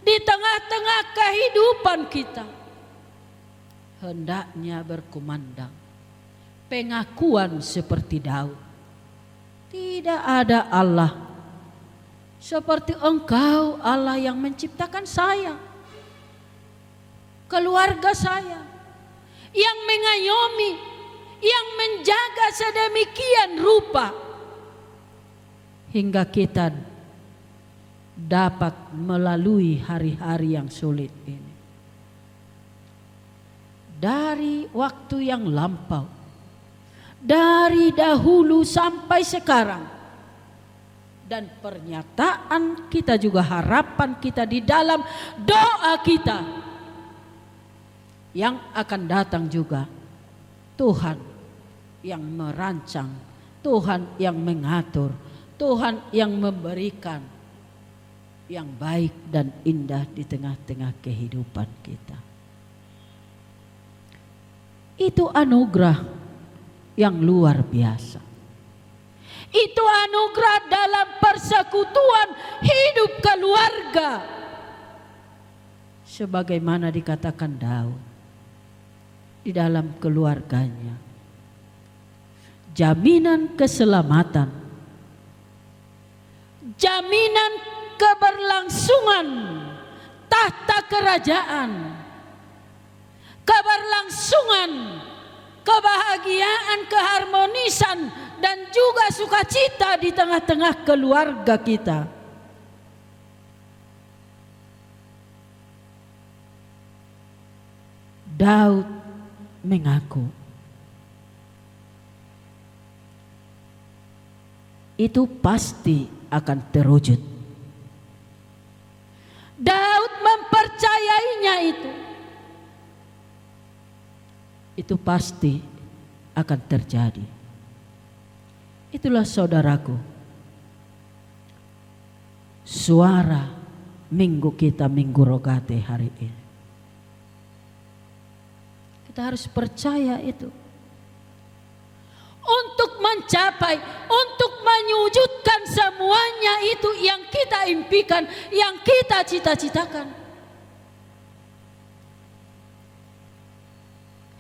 Speaker 4: di tengah-tengah kehidupan kita, hendaknya berkumandang pengakuan seperti Daud. Tidak ada Allah seperti Engkau, Allah yang menciptakan saya, keluarga saya, yang mengayomi, yang menjaga sedemikian rupa hingga kita dapat melalui hari-hari yang sulit ini. Dari waktu yang lampau, dari dahulu sampai sekarang, dan pernyataan kita juga, harapan kita di dalam doa kita yang akan datang juga, Tuhan yang merancang, Tuhan yang mengatur, Tuhan yang memberikan yang baik dan indah di tengah-tengah kehidupan kita. Itu anugerah yang luar biasa. Itu anugerah dalam persekutuan hidup keluarga. Sebagaimana dikatakan Daud di dalam keluarganya. Jaminan keselamatan, jaminan keberlangsungan tahta kerajaan, keberlangsungan, kebahagiaan, keharmonisan, dan juga sukacita di tengah-tengah keluarga kita. Daud mengaku itu pasti akan terwujud. Daud mempercayainya itu. Itu pasti akan terjadi. Itulah saudaraku, suara minggu kita, Minggu Rogate hari ini. Kita harus percaya itu. Untuk mencapai, untuk menyujudkan semuanya itu yang kita impikan, yang kita cita-citakan.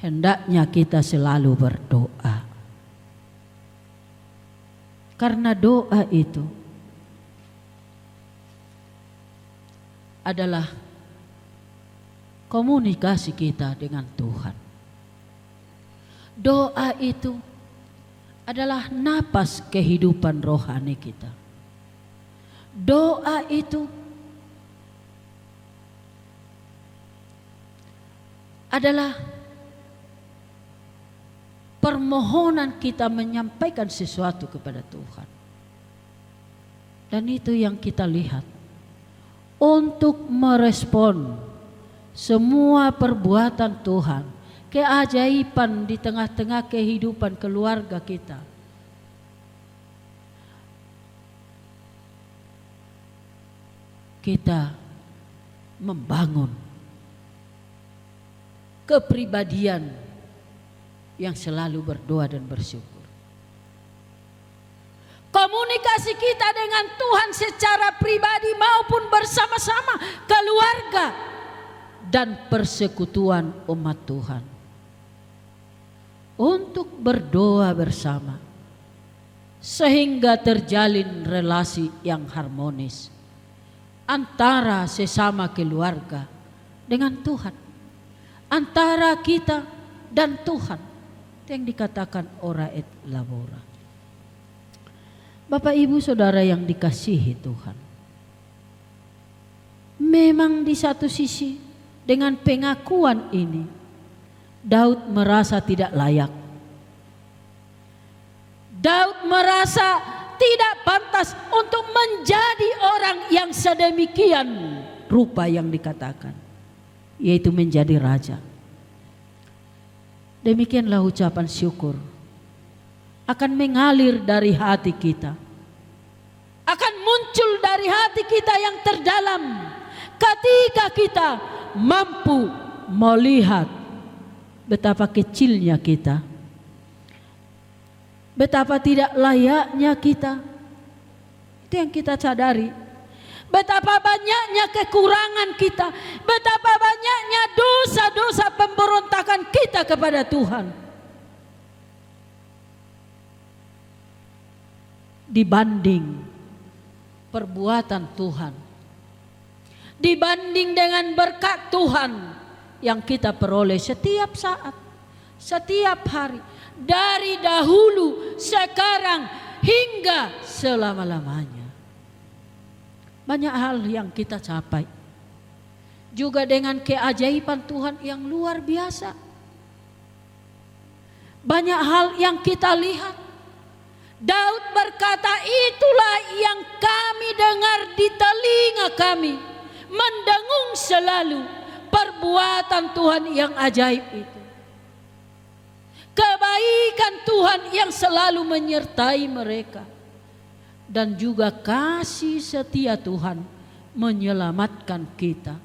Speaker 4: Hendaknya kita selalu berdoa. Karena doa itu adalah komunikasi kita dengan Tuhan. Doa itu adalah napas kehidupan rohani kita. Doa itu adalah permohonan kita menyampaikan sesuatu kepada Tuhan. Dan itu yang kita lihat. Untuk merespon semua perbuatan Tuhan, keajaiban di tengah-tengah kehidupan keluarga kita. Kita membangun kepribadian yang selalu berdoa dan bersyukur. Komunikasi kita dengan Tuhan secara pribadi maupun bersama-sama keluarga dan persekutuan umat Tuhan. Untuk berdoa bersama sehingga terjalin relasi yang harmonis antara sesama keluarga dengan Tuhan, antara kita dan Tuhan. Itu yang dikatakan ora et labora. Bapak Ibu Saudara yang dikasihi Tuhan, memang di satu sisi dengan pengakuan ini Daud merasa tidak layak. Daud merasa tidak pantas untuk menjadi orang yang sedemikian rupa yang dikatakan, yaitu menjadi raja. Demikianlah ucapan syukur akan mengalir dari hati kita, akan muncul dari hati kita yang terdalam ketika kita mampu melihat betapa kecilnya kita, betapa tidak layaknya kita. Itu yang kita sadari. Betapa banyaknya kekurangan kita, betapa banyaknya dosa-dosa pemberontakan kita kepada Tuhan. Dibanding perbuatan Tuhan, dibanding dengan berkat Tuhan yang kita peroleh setiap saat, setiap hari, dari dahulu, sekarang, hingga selama-lamanya. Banyak hal yang kita capai, juga dengan keajaiban Tuhan yang luar biasa. Banyak hal yang kita lihat. Daud berkata, itulah yang kami dengar di telinga kami, mendengung selalu perbuatan Tuhan yang ajaib itu. Kebaikan Tuhan yang selalu menyertai mereka. Dan juga kasih setia Tuhan menyelamatkan kita.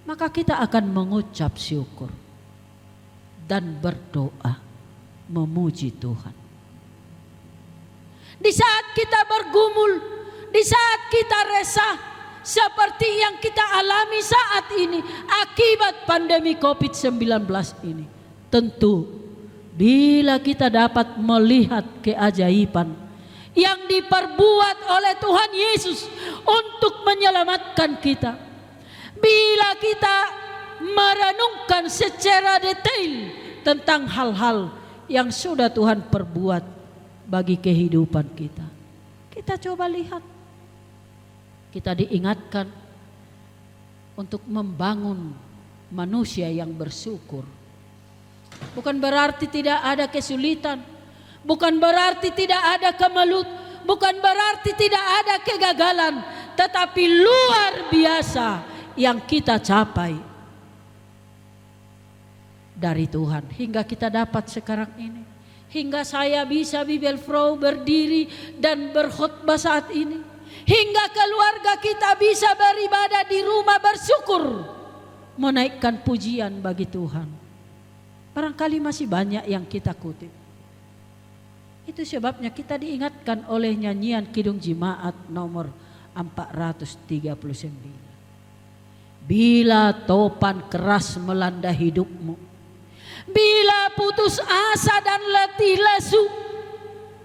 Speaker 4: Maka kita akan mengucap syukur. dan berdoa memuji Tuhan. Di saat kita bergumul, di saat kita resah, seperti yang kita alami saat ini akibat pandemi COVID-19 ini, tentu bila kita dapat melihat keajaiban yang diperbuat oleh Tuhan Yesus untuk menyelamatkan kita, bila kita merenungkan secara detail tentang hal-hal yang sudah Tuhan perbuat bagi kehidupan kita, kita coba lihat, kita diingatkan untuk membangun manusia yang bersyukur. Bukan berarti tidak ada kesulitan, bukan berarti tidak ada kemelut, bukan berarti tidak ada kegagalan, tetapi luar biasa yang kita capai dari Tuhan hingga kita dapat sekarang ini. Hingga saya bisa Bibelfrau berdiri dan berkhotbah saat ini. Hingga keluarga kita bisa beribadah di rumah bersyukur, menaikkan pujian bagi Tuhan. Barangkali masih banyak yang kita kutip. Itu sebabnya kita diingatkan oleh nyanyian Kidung Jemaat nomor 439. Bila topan keras melanda hidupmu, bila putus asa dan letih lesu,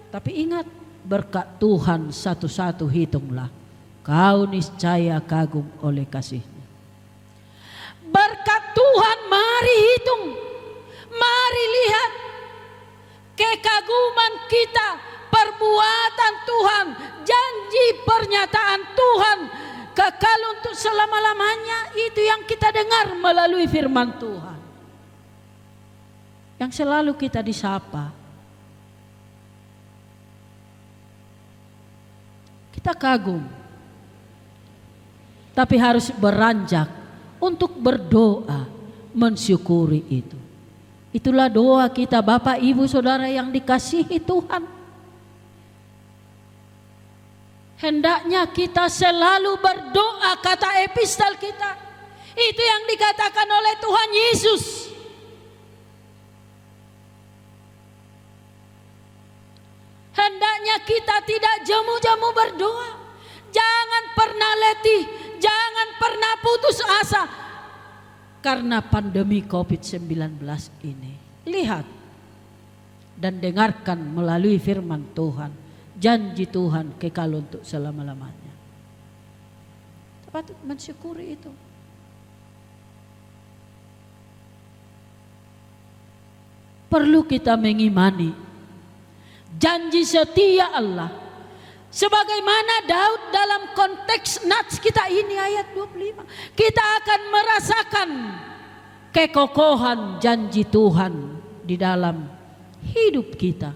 Speaker 4: tapi ingat, berkat Tuhan satu-satu hitunglah, kau niscaya kagum oleh kasih-Nya. Berkat Tuhan mari hitung, mari lihat kekaguman kita, perbuatan Tuhan, janji pernyataan Tuhan kekal untuk selama-lamanya. Itu yang kita dengar melalui firman Tuhan, yang selalu kita disapa. Kita kagum, tapi harus beranjak untuk berdoa, mensyukuri itu. Itulah doa kita Bapak Ibu Saudara yang dikasihi Tuhan. Hendaknya kita selalu berdoa, kata epistel kita. Itu yang dikatakan oleh Tuhan Yesus. Hendaknya kita tidak jemu-jemu berdoa. Jangan pernah letih, jangan pernah putus asa karena pandemi COVID-19 ini. Lihat dan dengarkan melalui firman Tuhan, janji Tuhan kekal untuk selama-lamanya. Patut mensyukuri itu. Perlu kita mengimani janji setia Allah, sebagaimana Daud dalam konteks nats kita ini ayat 25. Kita akan merasakan kekokohan janji Tuhan di dalam hidup kita.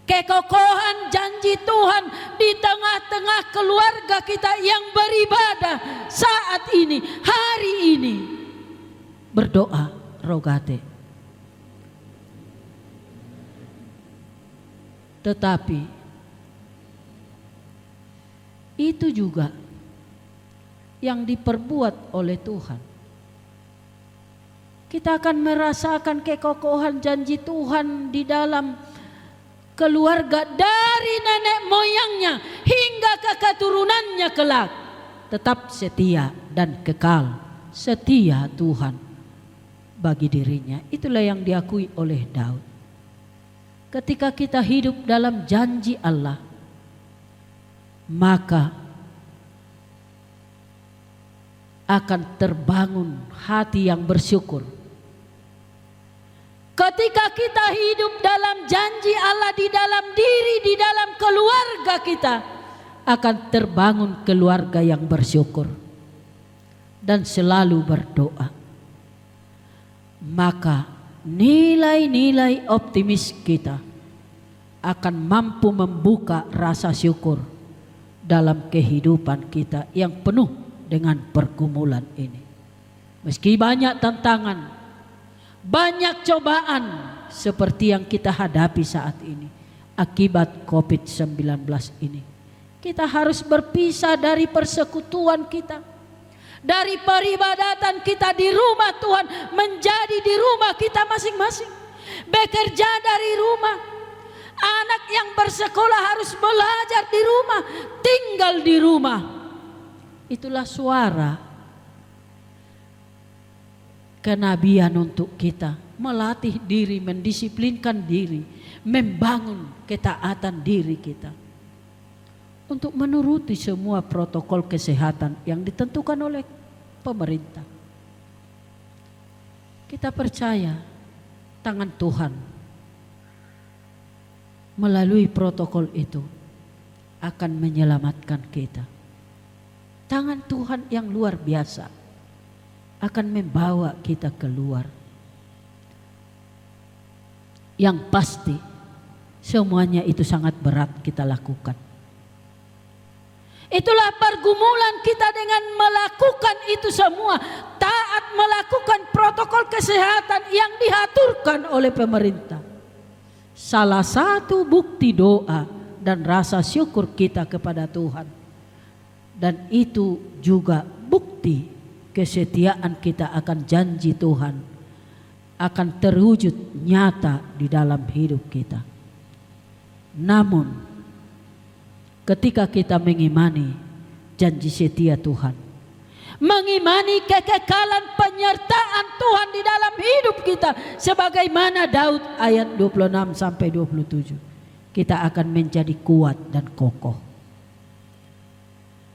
Speaker 4: Kekokohan janji Tuhan di tengah-tengah keluarga kita yang beribadah saat ini, hari ini. Berdoa rogate. Tetapi itu juga yang diperbuat oleh Tuhan. Kita akan merasakan kekokohan janji Tuhan di dalam keluarga dari nenek moyangnya hingga ke keturunannya kelak. Tetap setia dan kekal setia Tuhan bagi dirinya. Itulah yang diakui oleh Daud. Ketika kita hidup dalam janji Allah, maka akan terbangun hati yang bersyukur. Ketika kita hidup dalam janji Allah di dalam diri, di dalam keluarga kita, akan terbangun keluarga yang bersyukur dan selalu berdoa. Maka nilai-nilai optimis kita akan mampu membuka rasa syukur dalam kehidupan kita yang penuh dengan pergumulan ini. Meski banyak tantangan, banyak cobaan seperti yang kita hadapi saat ini akibat COVID-19 ini, kita harus berpisah dari persekutuan kita, Dari peribadatan kita di rumah Tuhan menjadi di rumah kita masing-masing. Bekerja dari rumah. Anak yang bersekolah harus belajar di rumah, tinggal di rumah. Itulah suara kenabian untuk kita, melatih diri, mendisiplinkan diri, membangun ketaatan diri kita untuk menuruti semua protokol kesehatan yang ditentukan oleh pemerintah. Kita percaya tangan Tuhan melalui protokol itu akan menyelamatkan kita. Tangan Tuhan yang luar biasa akan membawa kita keluar. Yang pasti semuanya itu sangat berat kita lakukan. Itulah pergumulan kita dengan melakukan itu semua. Taat melakukan protokol kesehatan yang diaturkan oleh pemerintah. Salah satu bukti doa dan rasa syukur kita kepada Tuhan. Dan itu juga bukti kesetiaan kita akan janji Tuhan akan terwujud nyata di dalam hidup kita. Namun ketika kita mengimani janji setia Tuhan, mengimani kekekalan penyertaan Tuhan di dalam hidup kita, sebagaimana Daud ayat 26 sampai 27, kita akan menjadi kuat dan kokoh.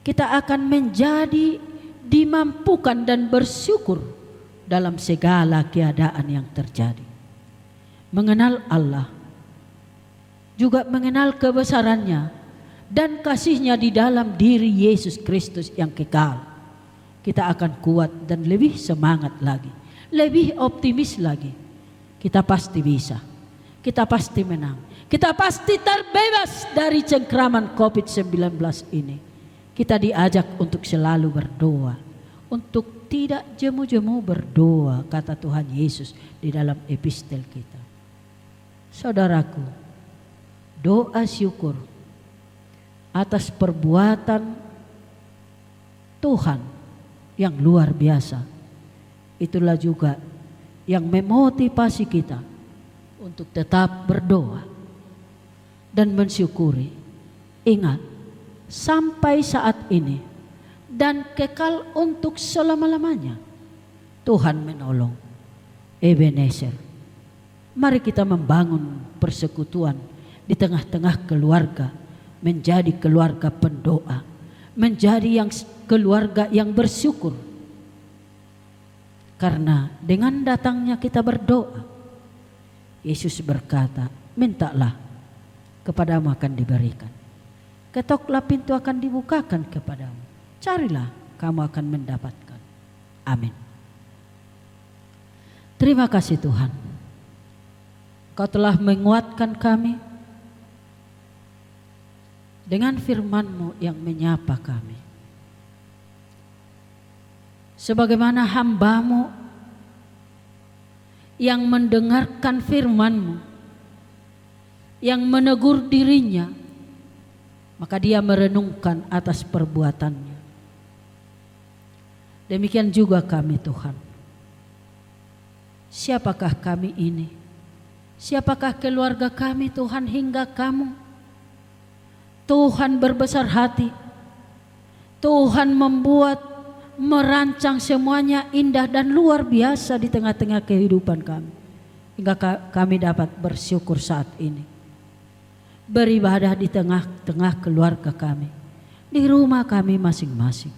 Speaker 4: Kita akan menjadi dimampukan dan bersyukur dalam segala keadaan yang terjadi. Mengenal Allah, juga mengenal kebesarannya dan kasihnya di dalam diri Yesus Kristus yang kekal. Kita akan kuat dan lebih semangat lagi, lebih optimis lagi. Kita pasti bisa, kita pasti menang, kita pasti terbebas dari cengkraman COVID-19 ini. Kita diajak untuk selalu berdoa, untuk tidak jemu-jemu berdoa, kata Tuhan Yesus di dalam epistel kita. Saudaraku, doa syukur atas perbuatan Tuhan yang luar biasa, itulah juga yang memotivasi kita untuk tetap berdoa dan mensyukuri. Ingat, sampai saat ini dan kekal untuk selama-lamanya Tuhan menolong. Ebenezer, mari kita membangun persekutuan di tengah-tengah keluarga, menjadi keluarga pendoa, menjadi keluarga yang bersyukur. Karena dengan datangnya kita berdoa, Yesus berkata, mintalah kepadamu akan diberikan, ketoklah pintu akan dibukakan kepadamu, carilah kamu akan mendapatkan. Amin. Terima kasih Tuhan, Kau telah menguatkan kami dengan firman-Mu yang menyapa kami. Sebagaimana hamba-Mu yang mendengarkan firman-Mu, yang menegur dirinya, maka dia merenungkan atas perbuatannya. Demikian juga kami Tuhan. Siapakah kami ini? Siapakah keluarga kami Tuhan hingga kamu? Tuhan berbesar hati. Tuhan membuat, merancang semuanya indah dan luar biasa di tengah-tengah kehidupan kami. Hingga kami dapat bersyukur saat ini. Beribadah di tengah-tengah keluarga kami, di rumah kami masing-masing,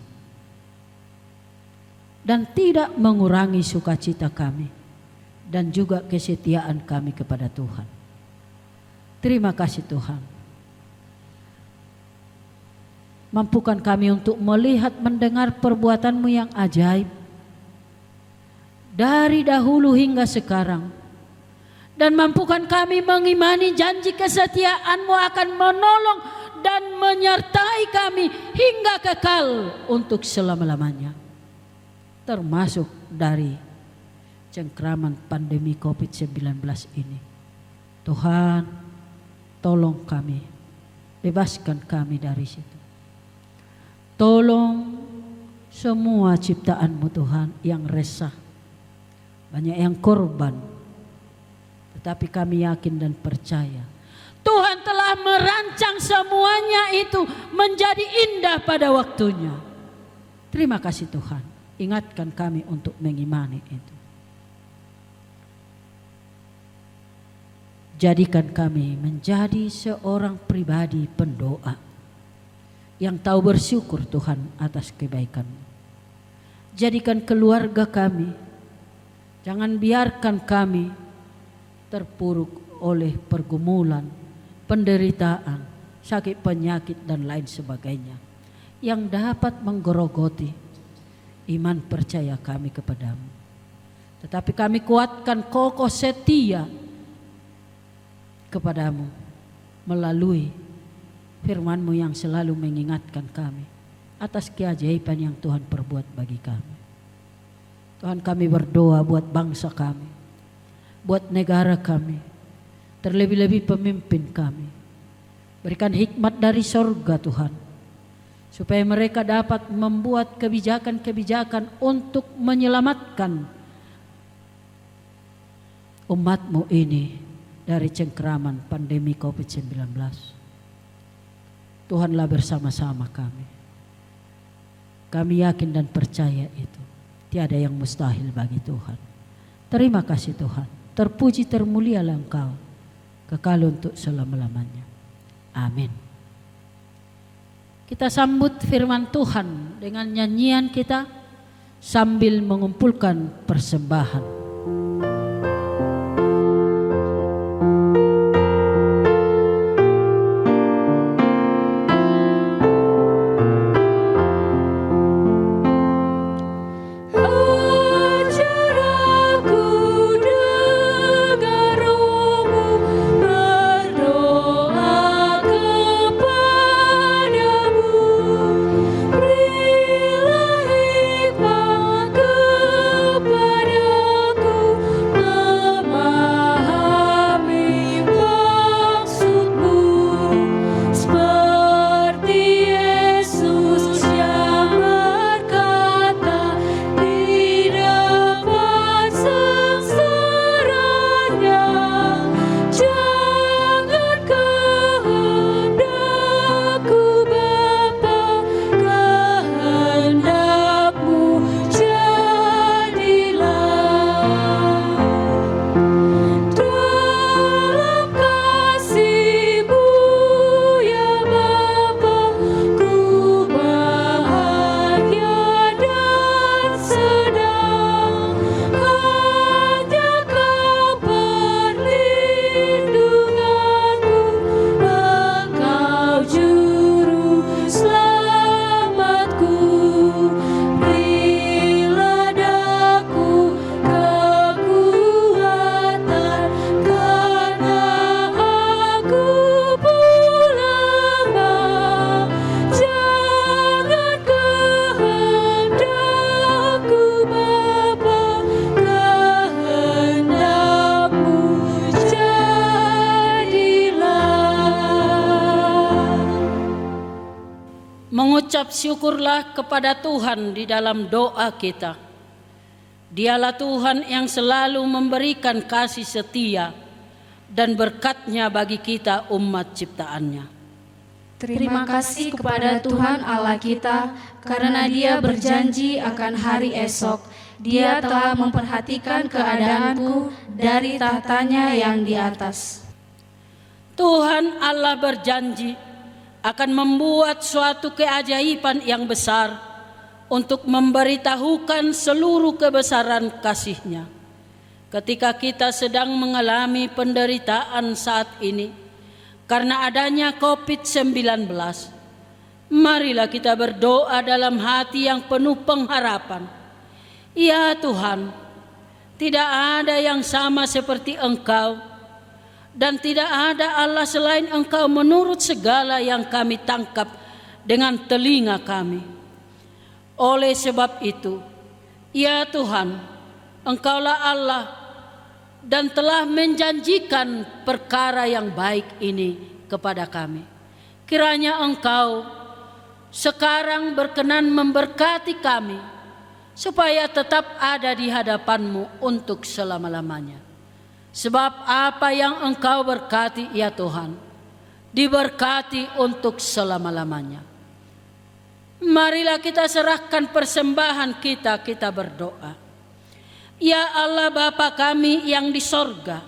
Speaker 4: dan tidak mengurangi sukacita kami dan juga kesetiaan kami kepada Tuhan. Terima kasih Tuhan. Mampukan kami untuk melihat, mendengar perbuatan-Mu yang ajaib dari dahulu hingga sekarang. Dan mampukan kami mengimani janji kesetiaan-Mu akan menolong dan menyertai kami hingga kekal untuk selama-lamanya. Termasuk dari cengkraman pandemi COVID-19 ini. Tuhan, tolong kami, bebaskan kami dari situ. Tolong semua ciptaan-Mu Tuhan yang resah, banyak yang korban. Tetapi kami yakin dan percaya Tuhan telah merancang semuanya itu menjadi indah pada waktunya. Terima kasih Tuhan, ingatkan kami untuk mengimani itu. Jadikan kami menjadi seorang pribadi pendoa yang tahu bersyukur Tuhan atas kebaikan-Mu. Jadikan keluarga kami, jangan biarkan kami terpuruk oleh pergumulan, penderitaan, sakit penyakit dan lain sebagainya yang dapat menggerogoti iman percaya kami kepadamu. Tetapi kami kuatkan kokoh setia kepadamu melalui firman-Mu yang selalu mengingatkan kami atas keajaiban yang Tuhan perbuat bagi kami. Tuhan, kami berdoa buat bangsa kami, buat negara kami, terlebih-lebih pemimpin kami. Berikan hikmat dari sorga Tuhan, supaya mereka dapat membuat kebijakan-kebijakan untuk menyelamatkan umat-Mu ini dari cengkeraman pandemi COVID-19. Tuhanlah bersama-sama kami. Kami yakin dan percaya itu. Tiada yang mustahil bagi Tuhan. Terima kasih Tuhan. Terpuji termulialah Engkau, kekal untuk selama-lamanya. Amin. Kita sambut firman Tuhan dengan nyanyian kita sambil mengumpulkan persembahan. Mengucap syukurlah kepada Tuhan di dalam doa kita. Dialah Tuhan yang selalu memberikan kasih setia dan berkat-Nya bagi kita umat ciptaan-Nya.
Speaker 2: Terima kasih kepada Tuhan Allah kita, karena Dia berjanji akan hari esok. Dia telah memperhatikan keadaanku dari tahtanya yang di atas.
Speaker 4: Tuhan Allah berjanji akan membuat suatu keajaiban yang besar untuk memberitahukan seluruh kebesaran kasih-Nya. Ketika kita sedang mengalami penderitaan saat ini karena adanya COVID-19, marilah kita berdoa dalam hati yang penuh pengharapan. Ya Tuhan, tidak ada yang sama seperti Engkau, dan tidak ada Allah selain Engkau menurut segala yang kami tangkap dengan telinga kami. Oleh sebab itu, ya Tuhan, Engkaulah Allah dan telah menjanjikan perkara yang baik ini kepada kami. Kiranya Engkau sekarang berkenan memberkati kami, supaya tetap ada di hadapan-Mu untuk selama-lamanya. Sebab apa yang Engkau berkati ya Tuhan, diberkati untuk selama-lamanya. Marilah kita serahkan persembahan kita, kita berdoa. Ya Allah Bapa kami yang di sorga,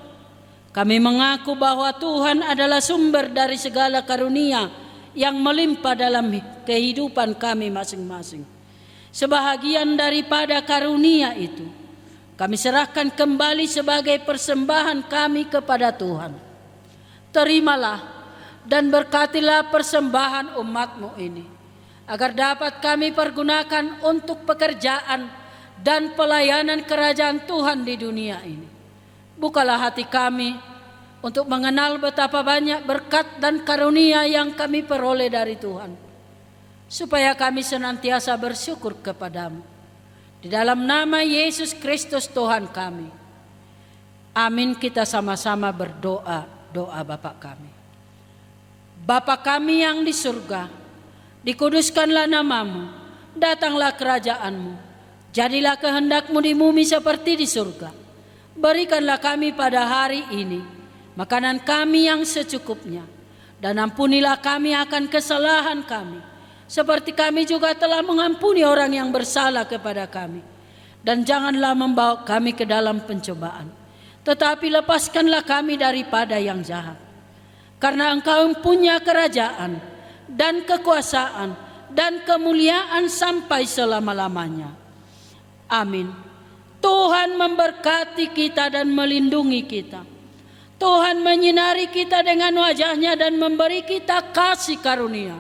Speaker 4: kami mengaku bahwa Tuhan adalah sumber dari segala karunia yang melimpah dalam kehidupan kami masing-masing. Sebahagian daripada karunia itu kami serahkan kembali sebagai persembahan kami kepada Tuhan. Terimalah dan berkatilah persembahan umat-Mu ini, agar dapat kami pergunakan untuk pekerjaan dan pelayanan kerajaan Tuhan di dunia ini. Bukalah hati kami untuk mengenal betapa banyak berkat dan karunia yang kami peroleh dari Tuhan, supaya kami senantiasa bersyukur kepadamu. Di dalam nama Yesus Kristus Tuhan kami. Amin. Kita sama-sama berdoa, doa Bapa kami. Bapa kami yang di surga, dikuduskanlah nama-Mu, datanglah kerajaan-Mu. Jadilah kehendak-Mu di bumi seperti di surga. Berikanlah kami pada hari ini makanan kami yang secukupnya, dan ampunilah kami akan kesalahan kami, seperti kami juga telah mengampuni orang yang bersalah kepada kami. Dan janganlah membawa kami ke dalam pencobaan, tetapi lepaskanlah kami daripada yang jahat. Karena Engkau punya kerajaan dan kekuasaan dan kemuliaan sampai selama-lamanya. Amin. Tuhan memberkati kita dan melindungi kita. Tuhan menyinari kita dengan wajah-Nya dan memberi kita kasih karunia.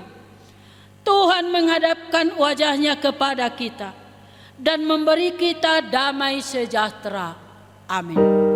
Speaker 4: Tuhan menghadapkan wajah-Nya kepada kita dan memberi kita damai sejahtera. Amin.